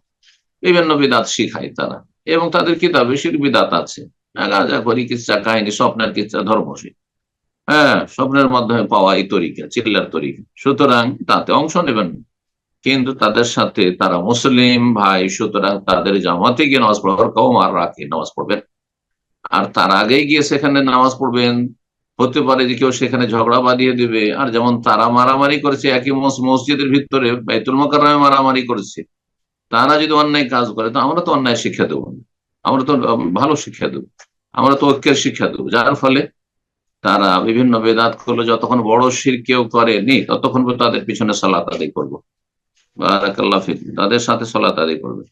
বিভিন্ন বিদাত শিখায় তারা, এবং তাদের কিতাবে শির বিদাত আছে, গাঁজা করি কিচ্ছা কাহিনী, স্বপ্নের কিচ্ছা, ধর্মশীল, হ্যাঁ, স্বপ্নের মাধ্যমে পাওয়া এই তরিকা, চিল্লার তরিকা, সুতরাং তাতে অংশ নেবেন। কিন্তু তাদের সাথে তারা মুসলিম ভাই, সুতরাং তাদের জামাতে গিয়ে নামাজ পড়ার কওম আর রাখে নামাজ পড়বেন, আর তার আগেই গিয়ে সেখানে নামাজ পড়বেন। হতে পারে যে কেউ সেখানে ঝগড়া বাঁধিয়ে দিবে, আর যেমন তারা মারামারি করেছে একই মসজিদের ভিতরে, বাইতুল মোকাররমে মারামারি করেছে, তারা যদি অন্যায় কাজ করে তো আমরা তো অন্যায় শিক্ষা দেবো না, আমরা তো ভালো শিক্ষা দেবো, আমরা তো ঐক্যের শিক্ষা দেবো। যার ফলে তারা বিভিন্ন বেদাত করলো, যতক্ষণ বড় শির কেউ করেনি ততক্ষণ তাদের পিছনে সালাত আদায় করবো। বারাকাল্লাহ ফিক, তাদের সাথে সালাত আদায় করবে।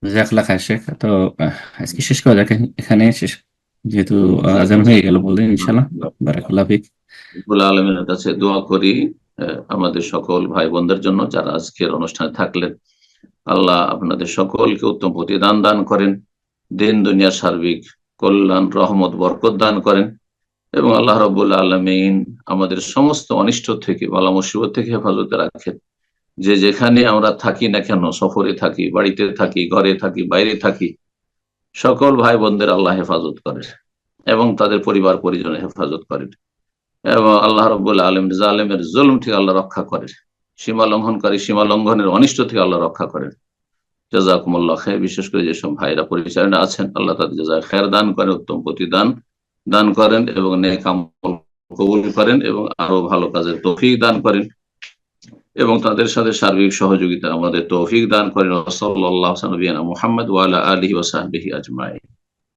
জাজাকাল্লাহ খায়ের শেখ। তো আজকে শেষ করা যাক এখানে, শেষ যেহেতু আজান হয়ে গেল বললেন। ইনশাআল্লাহ, বারাকাল্লাহ ফিক। রব্বুল আলামিনের কাছে দোয়া করি আমাদের সকল ভাই বোনদের জন্য যারা আজকের অনুষ্ঠানে থাকলেন। আল্লাহ আপনাদের সকলকে উত্তম প্রতিদান দান করেন, দিন দুনিয়ার সার্বিক কল্যাণ, রহমত, বরকত দান করেন, এবং আল্লাহ রাব্বুল আলামিন আমাদের সমস্ত অনিষ্ট থেকে, বালা মুসিবত থেকে হেফাজতে রাখেন। যে যেখানে আমরা থাকি না কেন, সফরে থাকি, বাড়িতে থাকি, ঘরে থাকি, বাইরে থাকি, সকল ভাই বোনদের আল্লাহ হেফাজত করেন এবং তাদের পরিবার পরিজনের হেফাজত করেন, এবং আল্লাহ রাব্বুল আলামিন জালেমের জুলম থেকে আল্লাহ রক্ষা করেন, সীমা লঙ্ঘনকারী সীমা লঙ্ঘনের অনিষ্ট থেকে আল্লাহ রক্ষা করেন। জাযাকুমুল্লাহ খায়র। বিশেষ করে যেসব ভাইরা পরিচালনা আছেন, আল্লাহ তাদের জাযায়ে খায়র দান করেন, উত্তম প্রতিদান দান করেন, এবং নেক আমল কবুল করেন, এবং আরো ভালো কাজের তৌফিক দান করেন, এবং তাদের সাথে সার্বিক সহযোগিতা আমাদের তৌফিক দান করেন। সাল্লাল্লাহু আলা নবিয়িনা মুহাম্মদ ওয়া আলা আলিহি ওয়া সাহবিহি আজমাইন।